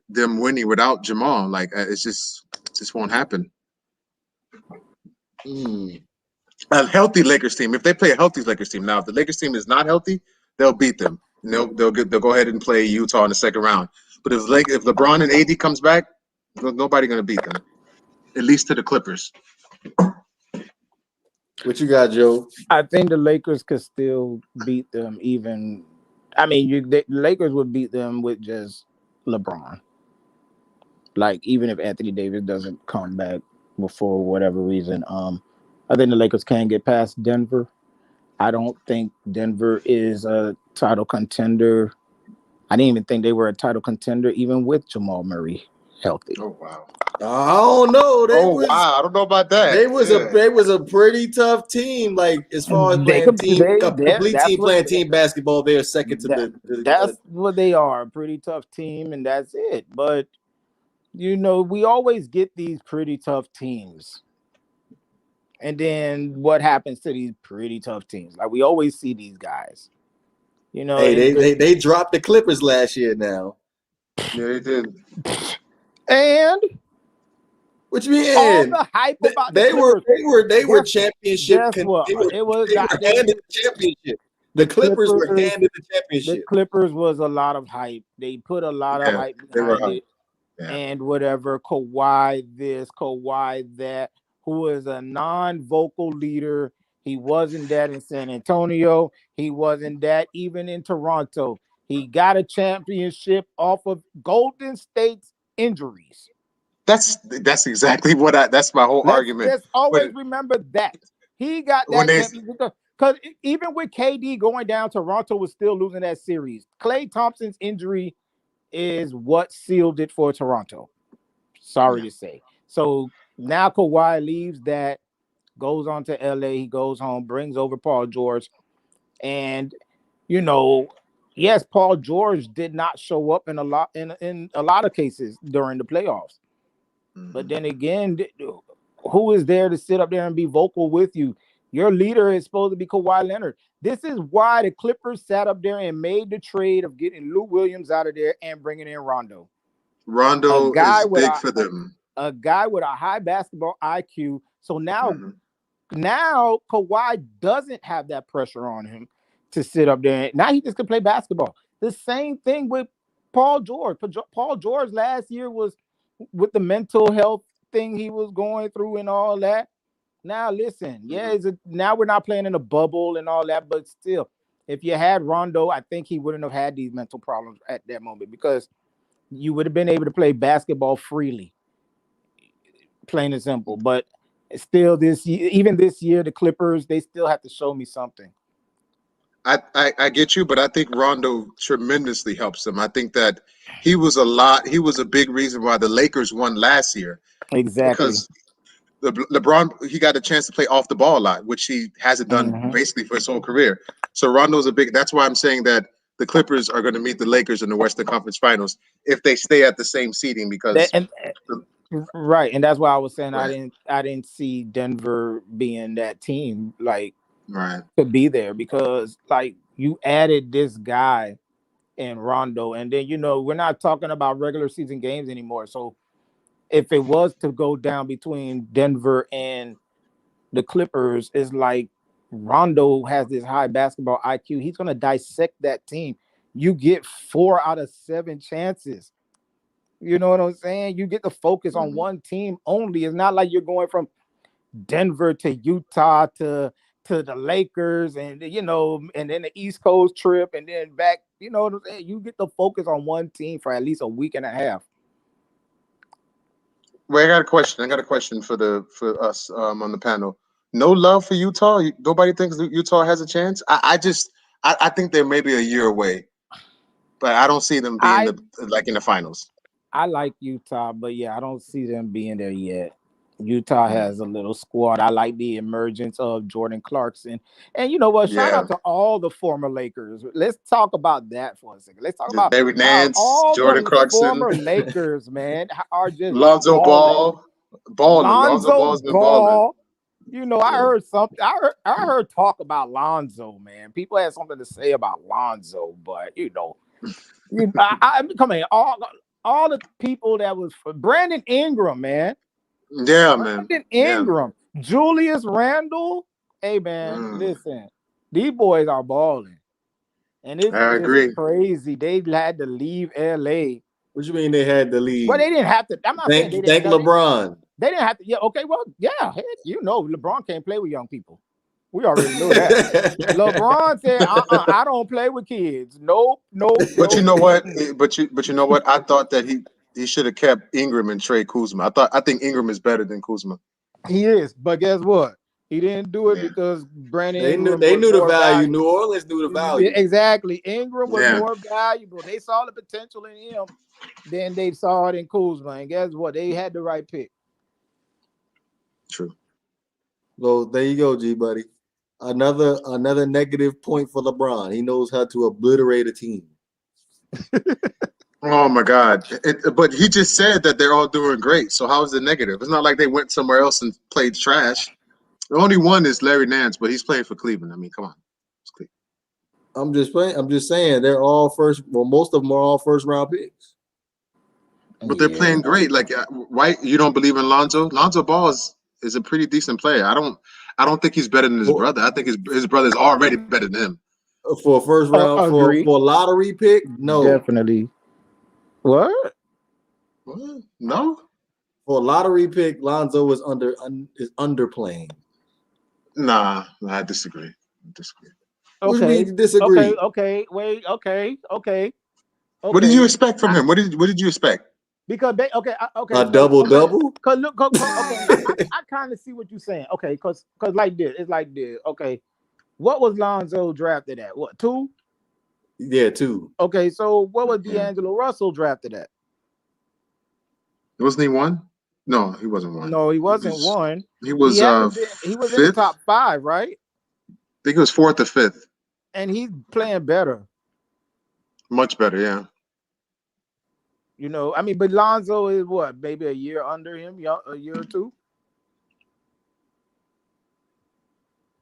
them winning without Jamal. Like, it just won't happen. A healthy Lakers team. If they play a healthy Lakers team now, if the Lakers team is not healthy, they'll beat them. They'll go ahead and play Utah in the second round. But if LeBron and AD comes back, Nobody going to beat them, at least to the Clippers. What you got, Joe? I think the Lakers could still beat them. Even, I mean, the Lakers would beat them with just LeBron. Like, even if Anthony Davis doesn't come back for whatever reason, I think the Lakers can get past Denver. I don't think Denver is a title contender. I didn't even think they were a title contender, even with Jamal Murray healthy. Oh wow! I don't know. Wow! I don't know about that. They was a pretty tough team. Like as far as playing complete team playing team basketball, they're second to that's what they are, a pretty tough team, and that's it. But we always get these pretty tough teams. And then what happens to these pretty tough teams? Like we always see these guys. Hey, they dropped the Clippers last year now. Yeah, they did. And what you mean? All the hype about they were championship. Guess what? They were handed the championship. The Clippers were handed the championship. The Clippers was a lot of hype. They put a lot of hype behind it. Yeah. And whatever, Kawhi this, Kawhi that, who is a non-vocal leader. He wasn't that in San Antonio. He wasn't that even in Toronto. He got a championship off of Golden State's injuries. That's exactly that's my whole argument. Let's always remember that. He got that championship. Because even with KD going down, Toronto was still losing that series. Klay Thompson's injury is what sealed it for Toronto. Sorry to say. So now Kawhi leaves that, goes on to LA, he goes home, brings over Paul George. And, yes, Paul George did not show up in a lot of cases during the playoffs. Mm-hmm. But then again, who is there to sit up there and be vocal with you? Your leader is supposed to be Kawhi Leonard. This is why the Clippers sat up there and made the trade of getting Lou Williams out of there and bringing in Rondo. Rondo is big for them. A guy with a high basketball IQ. So now Kawhi doesn't have that pressure on him to sit up there. Now he just can play basketball. The same thing with Paul George. Paul George last year was with the mental health thing he was going through and all that. Now, listen, now we're not playing in a bubble and all that, but still, if you had Rondo, I think he wouldn't have had these mental problems at that moment because you would have been able to play basketball freely, plain and simple. But still, even this year, the Clippers, they still have to show me something. I get you, but I think Rondo tremendously helps them. I think that he was a big reason why the Lakers won last year. Exactly. Because LeBron, he got a chance to play off the ball a lot, which he hasn't done basically for his whole career. So Rondo's that's why I'm saying that the Clippers are going to meet the Lakers in the Western Conference Finals if they stay at the same seeding because right. And that's why I was saying I didn't see Denver being that team to be there because you added this guy in Rondo and then we're not talking about regular season games anymore. So if it was to go down between Denver and the Clippers, it's like Rondo has this high basketball IQ. He's going to dissect that team. You get 4 out of 7 chances. You know what I'm saying? You get to focus on one team only. It's not like you're going from Denver to Utah to the Lakers and, and then the East Coast trip and then back. You know what I'm saying? You get to focus on one team for at least a week and a half. Well, I got a question for us on the panel. No love for Utah. Nobody thinks Utah has a chance. I think they're maybe a year away, but I don't see them being in the finals. I like Utah, but I don't see them being there yet. Utah has a little squad. I like the emergence of Jordan Clarkson. And you know what? Shout out to all the former Lakers. Let's talk about that for a second. Let's talk about David Nance, all Jordan the Clarkson, former Lakers, man, are just Lonzo Ball. Lonzo Ball's been balling. I heard something. I heard talk about Lonzo, man. People had something to say about Lonzo, but I come in all the people that was for Brandon Ingram, man. Yeah, Brandon Ingram, Julius Randle. Hey, man, listen, these boys are balling, and it's crazy. They had to leave LA What you mean they had to leave? Well, they didn't have to. I'm not saying they Thank didn't. LeBron. They didn't have to. Yeah, okay, well, yeah. You know, LeBron can't play with young people. We already know that. LeBron said, I don't play with kids. Nope. But you know what? But you know what? I thought that he should have kept Ingram and Trey Kuzma. I think Ingram is better than Kuzma. He is, but guess what? He didn't do it because Brandon Ingram they knew the value. valuable. New Orleans knew the value. Exactly. Ingram was more valuable. They saw the potential in him than they saw it in Kuzma. And guess what? They had the right pick. True. Well, there you go, G buddy. Another negative point for LeBron. He knows how to obliterate a team. Oh my God! But he just said that they're all doing great. So how is it negative? It's not like they went somewhere else and played trash. The only one is Larry Nance, but he's playing for Cleveland. I mean, come on. It's Cleveland. I'm just saying they're all first. Well, most of them are all first round picks. But they're playing great. Like, why you don't believe in Lonzo? Lonzo Ball is a pretty decent player. I don't think he's better than his brother. I think his brother's already better than him. For a first round, for a lottery pick, no, definitely. What? No. For a lottery pick, Lonzo is underplaying. Nah, I disagree. Okay. What do you mean you disagree? Okay. Wait. Okay. What did you expect from him? What did you expect? Because a double. Cause look, okay, I kind of see what you're saying. Okay, cause like this, it's like this. Okay, what was Lonzo drafted at? What, 2? Yeah, 2. Okay, so what was D'Angelo Russell drafted at? Wasn't he 1? No, he wasn't 1. No, he wasn't 1. He was he was 5th? In the top 5, right? I think it was 4th or 5th. And he's playing better. Much better, yeah. You know, I mean, but Lonzo is what, maybe a year under him, a year or 2.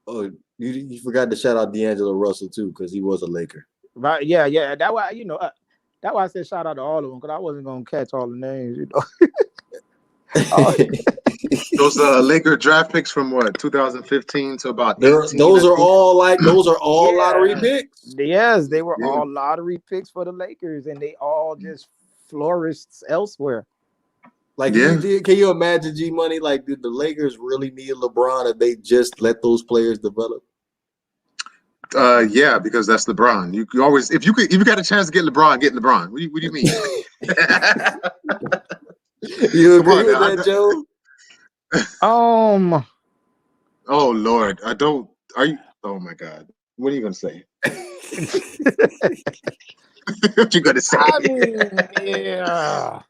Oh, you forgot to shout out D'Angelo Russell too, because he was a Laker. Right? Yeah. That's why that's why I said shout out to all of them, because I wasn't gonna catch all the names. You know. Those Laker draft picks from what, 2015 to about 18. Those are all lottery picks. Yes, they were all lottery picks for the Lakers, and they all just flourished elsewhere. Like, can you imagine, G Money? Like, did the Lakers really need LeBron if they just let those players develop? Yeah, because that's LeBron. You always, if you got a chance to get LeBron, get LeBron. What do you mean? You agree with that, Joe? Oh Lord, I don't. Are you? Oh my God, what are you gonna say? What you gonna say? I mean, yeah.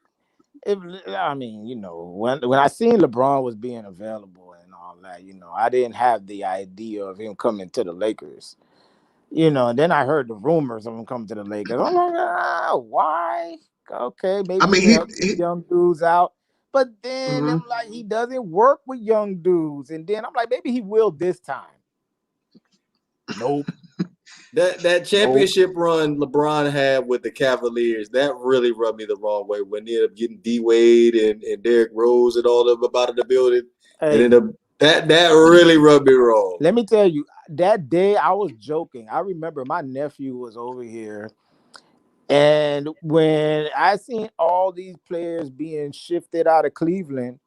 You know, when I seen LeBron was being available and all that, you know, I didn't have the idea of him coming to the Lakers. You know, and then I heard the rumors of him coming to the Lakers. I'm like, why? Okay, maybe he young dudes out. But then I'm like, he doesn't work with young dudes. And then I'm like, maybe he will this time. Nope. That championship run LeBron had with the Cavaliers, that really rubbed me the wrong way when they ended up getting D Wade and Derrick Rose and all of them out of the building. Hey, and that really rubbed me wrong. Let me tell you, that day I was joking. I remember my nephew was over here, and when I seen all these players being shifted out of Cleveland,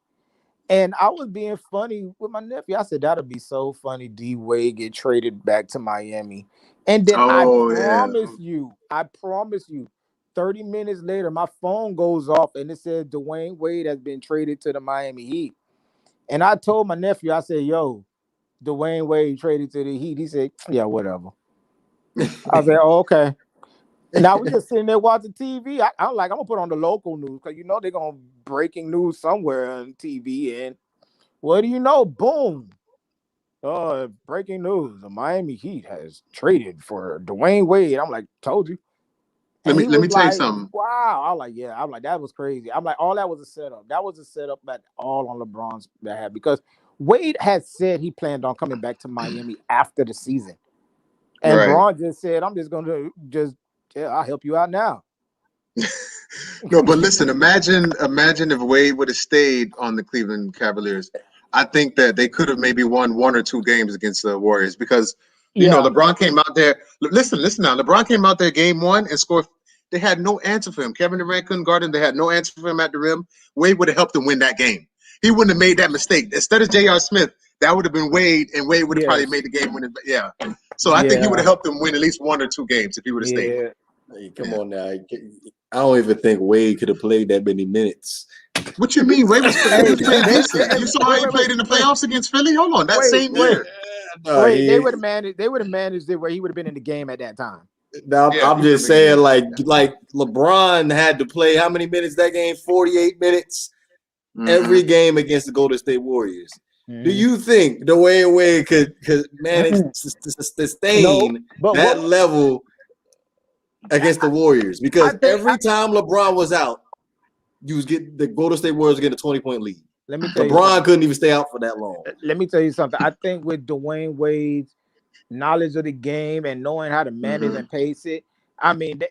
and I was being funny with my nephew. I said, that'll be so funny. D Wade get traded back to Miami. And then I promise you, 30 minutes later, my phone goes off and it says Dwayne Wade has been traded to the Miami Heat. And I told my nephew, I said, yo, Dwayne Wade traded to the Heat. He said, yeah, whatever. I said, oh, okay. And now we just sitting there watching TV. I'm like, I'm going to put on the local news because, you know, they're going to breaking news somewhere on TV. And what do you know? Boom. Breaking news. The Miami Heat has traded for Dwayne Wade. I'm like, told you. Let me tell you something. Wow. I'm like, that was crazy. I'm like, all that was a setup. That was a setup at all on LeBron's behalf because Wade had said he planned on coming back to Miami after the season. And LeBron just said, I'm just going to I'll help you out now. No, but listen, imagine if Wade would have stayed on the Cleveland Cavaliers. I think that they could have maybe won 1 or 2 games against the Warriors because, you know, LeBron came out there. Listen now. LeBron came out there game 1 and scored They had no answer for him. Kevin Durant couldn't guard him. They had no answer for him at the rim. Wade would have helped him win that game. He wouldn't have made that mistake. Instead of J.R. Smith, that would have been Wade, and Wade would have probably made the game winning. Yeah. So I think he would have helped them win at least 1 or 2 games if he would have stayed. Hey, come on now. I don't even think Wade could have played that many minutes. What you mean? Wade was playing decent. You saw how he played in the playoffs against Philly? Hold on. That same year. They would have managed it where he would have been in the game at that time. Now, I'm just saying, like LeBron had to play how many minutes that game? 48 minutes every game against the Golden State Warriors. Do you think the way Wade could manage to sustain that level against the Warriors? Because every time LeBron was out, the Golden State Warriors getting a 20-point lead. Let me tell LeBron couldn't even stay out for that long. Let me tell you something. I think with Dwayne Wade's knowledge of the game and knowing how to manage and pace it, I mean,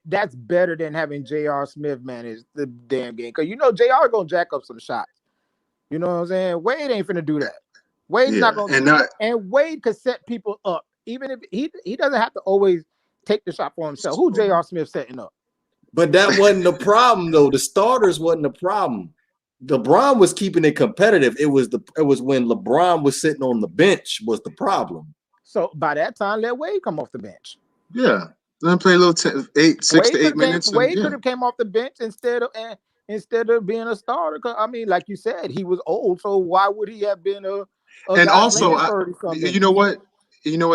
that's better than having J.R. Smith manage the damn game. Because J.R. going to jack up some shots. You know what I'm saying? Wade ain't finna do that. Wade's not going to. And Wade could set people up. Even if he doesn't have to always take the shot for himself. Who J.R. Smith setting up? But that wasn't the problem, though. The starters wasn't the problem. LeBron was keeping it competitive. It was when LeBron was sitting on the bench was the problem. So by that time, let Wade come off the bench. Yeah, let him play a little 6 to 8 minutes. Wade could have came off the bench instead of being a starter. I mean, like you said, he was old, so why would he have been a and also, you know what?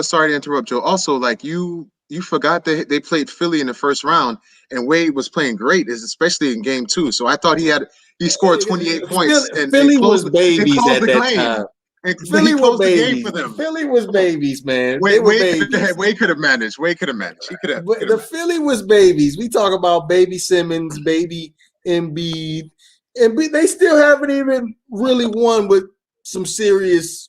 Sorry to interrupt, Joe. Also, like you forgot that they played Philly in the first round, and Wade was playing great, especially in game 2. So I thought he scored 28 points. And Philly was babies at that time. And Philly was babies. For them. Philly was babies, man. Wade could have managed. He could have. The Philly was babies. We talk about baby Simmons, baby Embiid, and they still haven't even really won with some serious.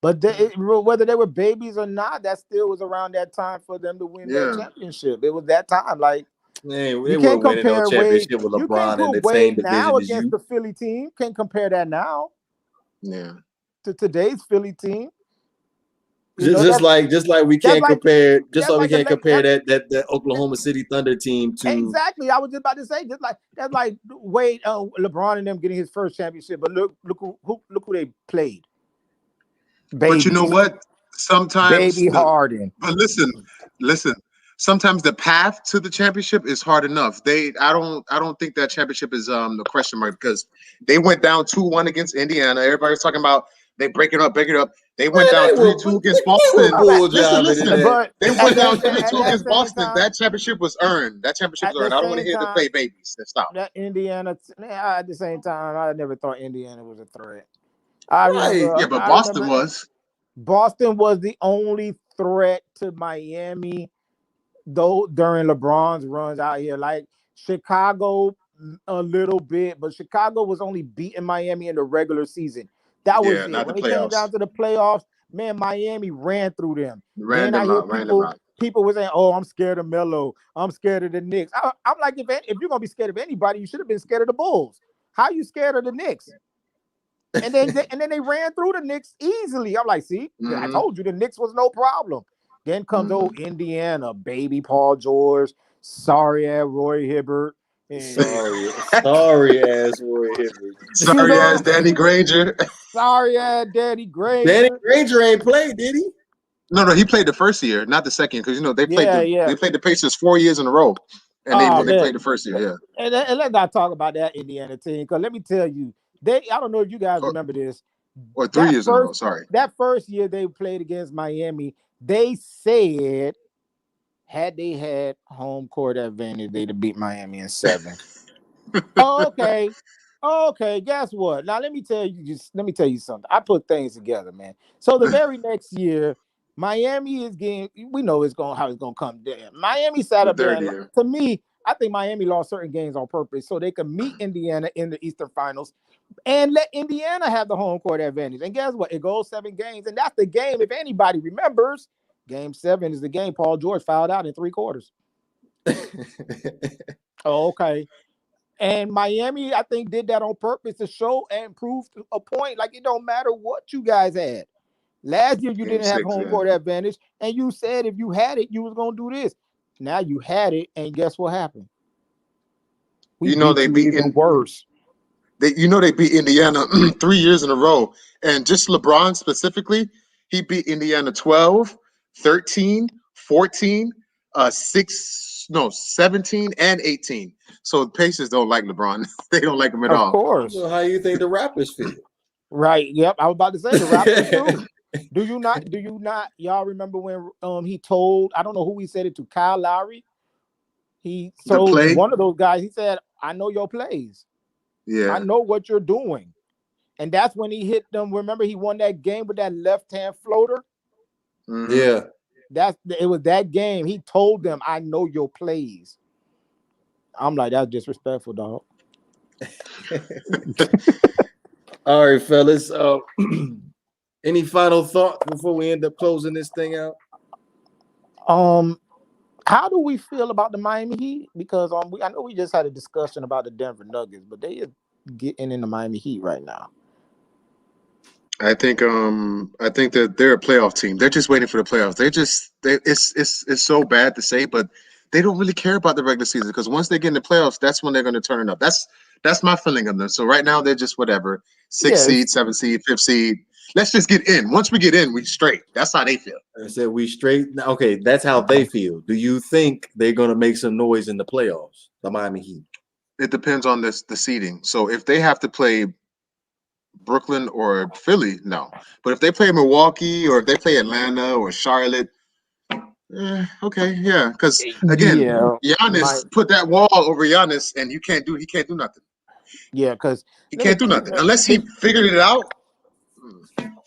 But whether they were babies or not, that still was around that time for them to win that championship. It was that time. Like, man, they weren't winning no championship with LeBron in the same division now as against the Philly team. Can't compare that now. Yeah. To today's Philly team. Just like we can't compare that Oklahoma City Thunder team to exactly. I was just about to say that's like Wade, LeBron and them getting his first championship. But look who they played. Babies. But you know what? Sometimes Baby Harden. But listen. Sometimes the path to the championship is hard enough. I don't think that championship is the question mark because they went down 2-1 against Indiana. Everybody's talking about they break it up. They went down 3-2 against Boston. They went down 3-2 against Boston. That championship was earned. I don't want to hear them play babies. Stop. That Indiana, at the same time, I never thought Indiana was a threat. But Boston was. Boston was the only threat to Miami, though, during LeBron's runs out here. Like Chicago, a little bit, but Chicago was only beating Miami in the regular season. That was it. When it came down to the playoffs, man, Miami ran through them. Ran them out. People were saying, "Oh, I'm scared of Melo. I'm scared of the Knicks." I'm like, if you're gonna be scared of anybody, you should have been scared of the Bulls. How are you scared of the Knicks? And then they ran through the Knicks easily. I'm like, see, I told you the Knicks was no problem. Then comes old Indiana, baby Paul George, sorry ass Roy Hibbert. Sorry ass Roy Hibbert. Sorry ass Danny Granger. Sorry ass Danny Granger. Danny Granger ain't played, did he? No, he played the first year, not the second, because they played the Pacers 4 years in a row, and they played the first year. Yeah. And let's not talk about that Indiana team, because let me tell you, I don't know if you guys remember this. Or 3 years in a row. Sorry. That first year they played against Miami, they said had they had home court advantage, they'd have beat Miami in 7. Okay. Guess what? Now let me tell you something. I put things together, man. So the very next year, Miami is getting. We know how it's gonna come down. Miami sat up there. To me, I think Miami lost certain games on purpose so they could meet Indiana in the Eastern Finals and let Indiana have the home court advantage. And guess what? It goes 7 games, and that's the game. If anybody remembers, Game 7 is the game Paul George fouled out in 3 quarters. Okay. And Miami, I think, did that on purpose to show and prove a point. Like, it don't matter what you guys had. Last year, you didn't have home court advantage, and you said if you had it, you was going to do this. Now you had it, and guess what happened? We You know they beat even worse. They beat Indiana 3 years in a row. And just LeBron specifically, he beat Indiana 12, 13, 14, 17, and 18. So the Pacers don't like LeBron. They don't like him at Of all. course. So how you think the Raptors feel? Right. Yep. I was about to say the Raptors too. Do you not? Y'all remember when he told, I don't know who he said it to, Kyle Lowry? He told one of those guys, he said, I know your plays. Yeah. I know what you're doing. And that's when he hit them. Remember, he won that game with that left-hand floater? Mm-hmm. Yeah. It was that game. He told them, I know your plays. I'm like, that's disrespectful, dog. All right, fellas. Any final thoughts before we end up closing this thing out? How do we feel about the Miami Heat? Because I know we just had a discussion about the Denver Nuggets, but they are getting in the Miami Heat right now. I think that they're a playoff team. They're just waiting for the playoffs. It's so bad to say, but they don't really care about the regular season because once they get in the playoffs, that's when they're going to turn it up. That's my feeling of them. So right now they're just whatever, 6th seed, 7th seed, 5th seed. Let's just get in. Once we get in, we straight. That's how they feel. I said we straight. Okay, that's how they feel. Do you think they're going to make some noise in the playoffs, the Miami Heat? It depends on the seeding. So if they have to play Brooklyn or Philly, no. But if they play Milwaukee or if they play Atlanta or Charlotte, okay, yeah. Because again, Giannis put that wall over Giannis, and he can't do nothing. Yeah, because he can't do nothing unless he figured it out.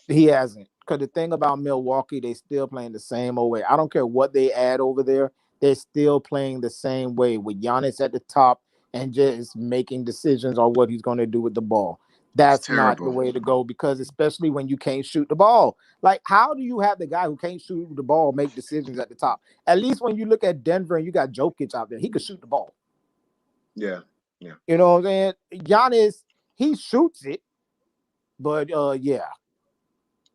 He hasn't. Because the thing about Milwaukee, they still playing the same old way. I don't care what they add over there. They're still playing the same way with Giannis at the top and just making decisions on what he's going to do with the ball. That's not the way to go, because especially when you can't shoot the ball. Like, how do you have the guy who can't shoot the ball make decisions at the top? At least when you look at Denver and you got Jokic out there, he could shoot the ball. Yeah. You know what I'm saying? Giannis, he shoots it, but yeah.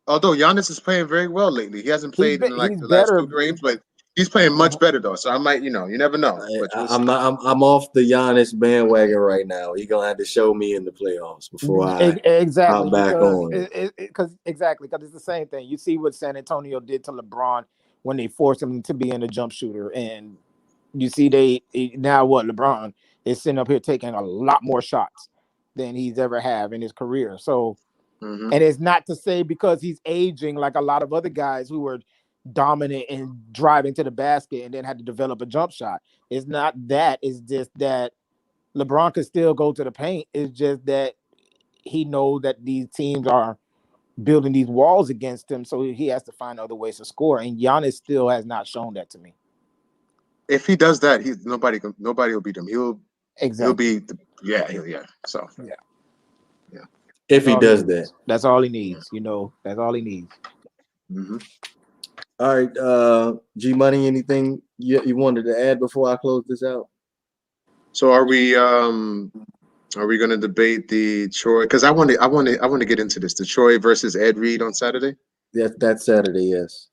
Although Giannis is playing very well lately. He hasn't played in like the last 2 games, but he's playing much better though. So I might, you never know. But I'm off the Giannis bandwagon right now. He's gonna have to show me in the playoffs before I exactly back on. Because it's the same thing. You see what San Antonio did to LeBron when they forced him to be in a jump shooter, and you see now what LeBron is sitting up here taking a lot more shots than he's ever have in his career. So. Mm-hmm. And it's not to say because he's aging like a lot of other guys who were dominant and driving to the basket and then had to develop a jump shot. It's not that. It's just that LeBron could still go to the paint. It's just that he knows that these teams are building these walls against him, so he has to find other ways to score. And Giannis still has not shown that to me. If he does that, nobody will beat him. He'll be So yeah. If he does that, that's all he needs. That's all he needs. Mm-hmm. All right, G Money. Anything you wanted to add before I close this out? So are we going to debate the Troy? Because I want to get into this. The Troy versus Ed Reed on Saturday. That's Saturday. Yes.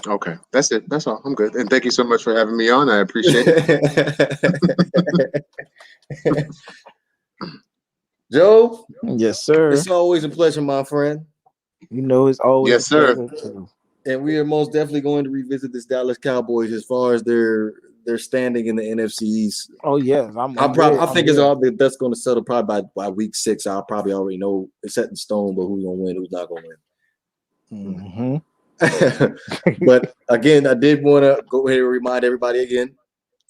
Okay, that's it. That's all. I'm good. And thank you so much for having me on. I appreciate it. Joe? Yes, sir. It's always a pleasure, my friend. It's always yes, sir. And we are most definitely going to revisit this Dallas Cowboys as far as their standing in the NFC East. Oh yes, I think it's all that's going to settle probably by week 6. I'll probably already know it's set in stone, but who's going to win, who's not going to win. Mm-hmm. But again, I did want to go ahead and remind everybody again,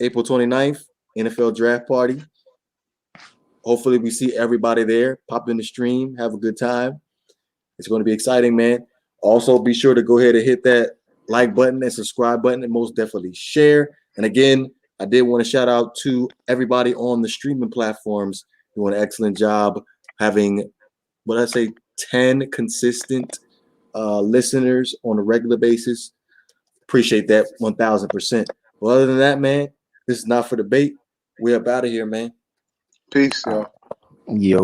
April 29th, NFL draft party. Hopefully we see everybody there. Pop in the stream, have a good time. It's going to be exciting, man. Also, be sure to go ahead and hit that like button and subscribe button, and most definitely share. And again, I did want to shout out to everybody on the streaming platforms doing an excellent job having, 10 consistent listeners on a regular basis. Appreciate that 1,000%. Well, other than that, man, this is Not for Debate. We're up out of here, man. Peace, y'all. Yo.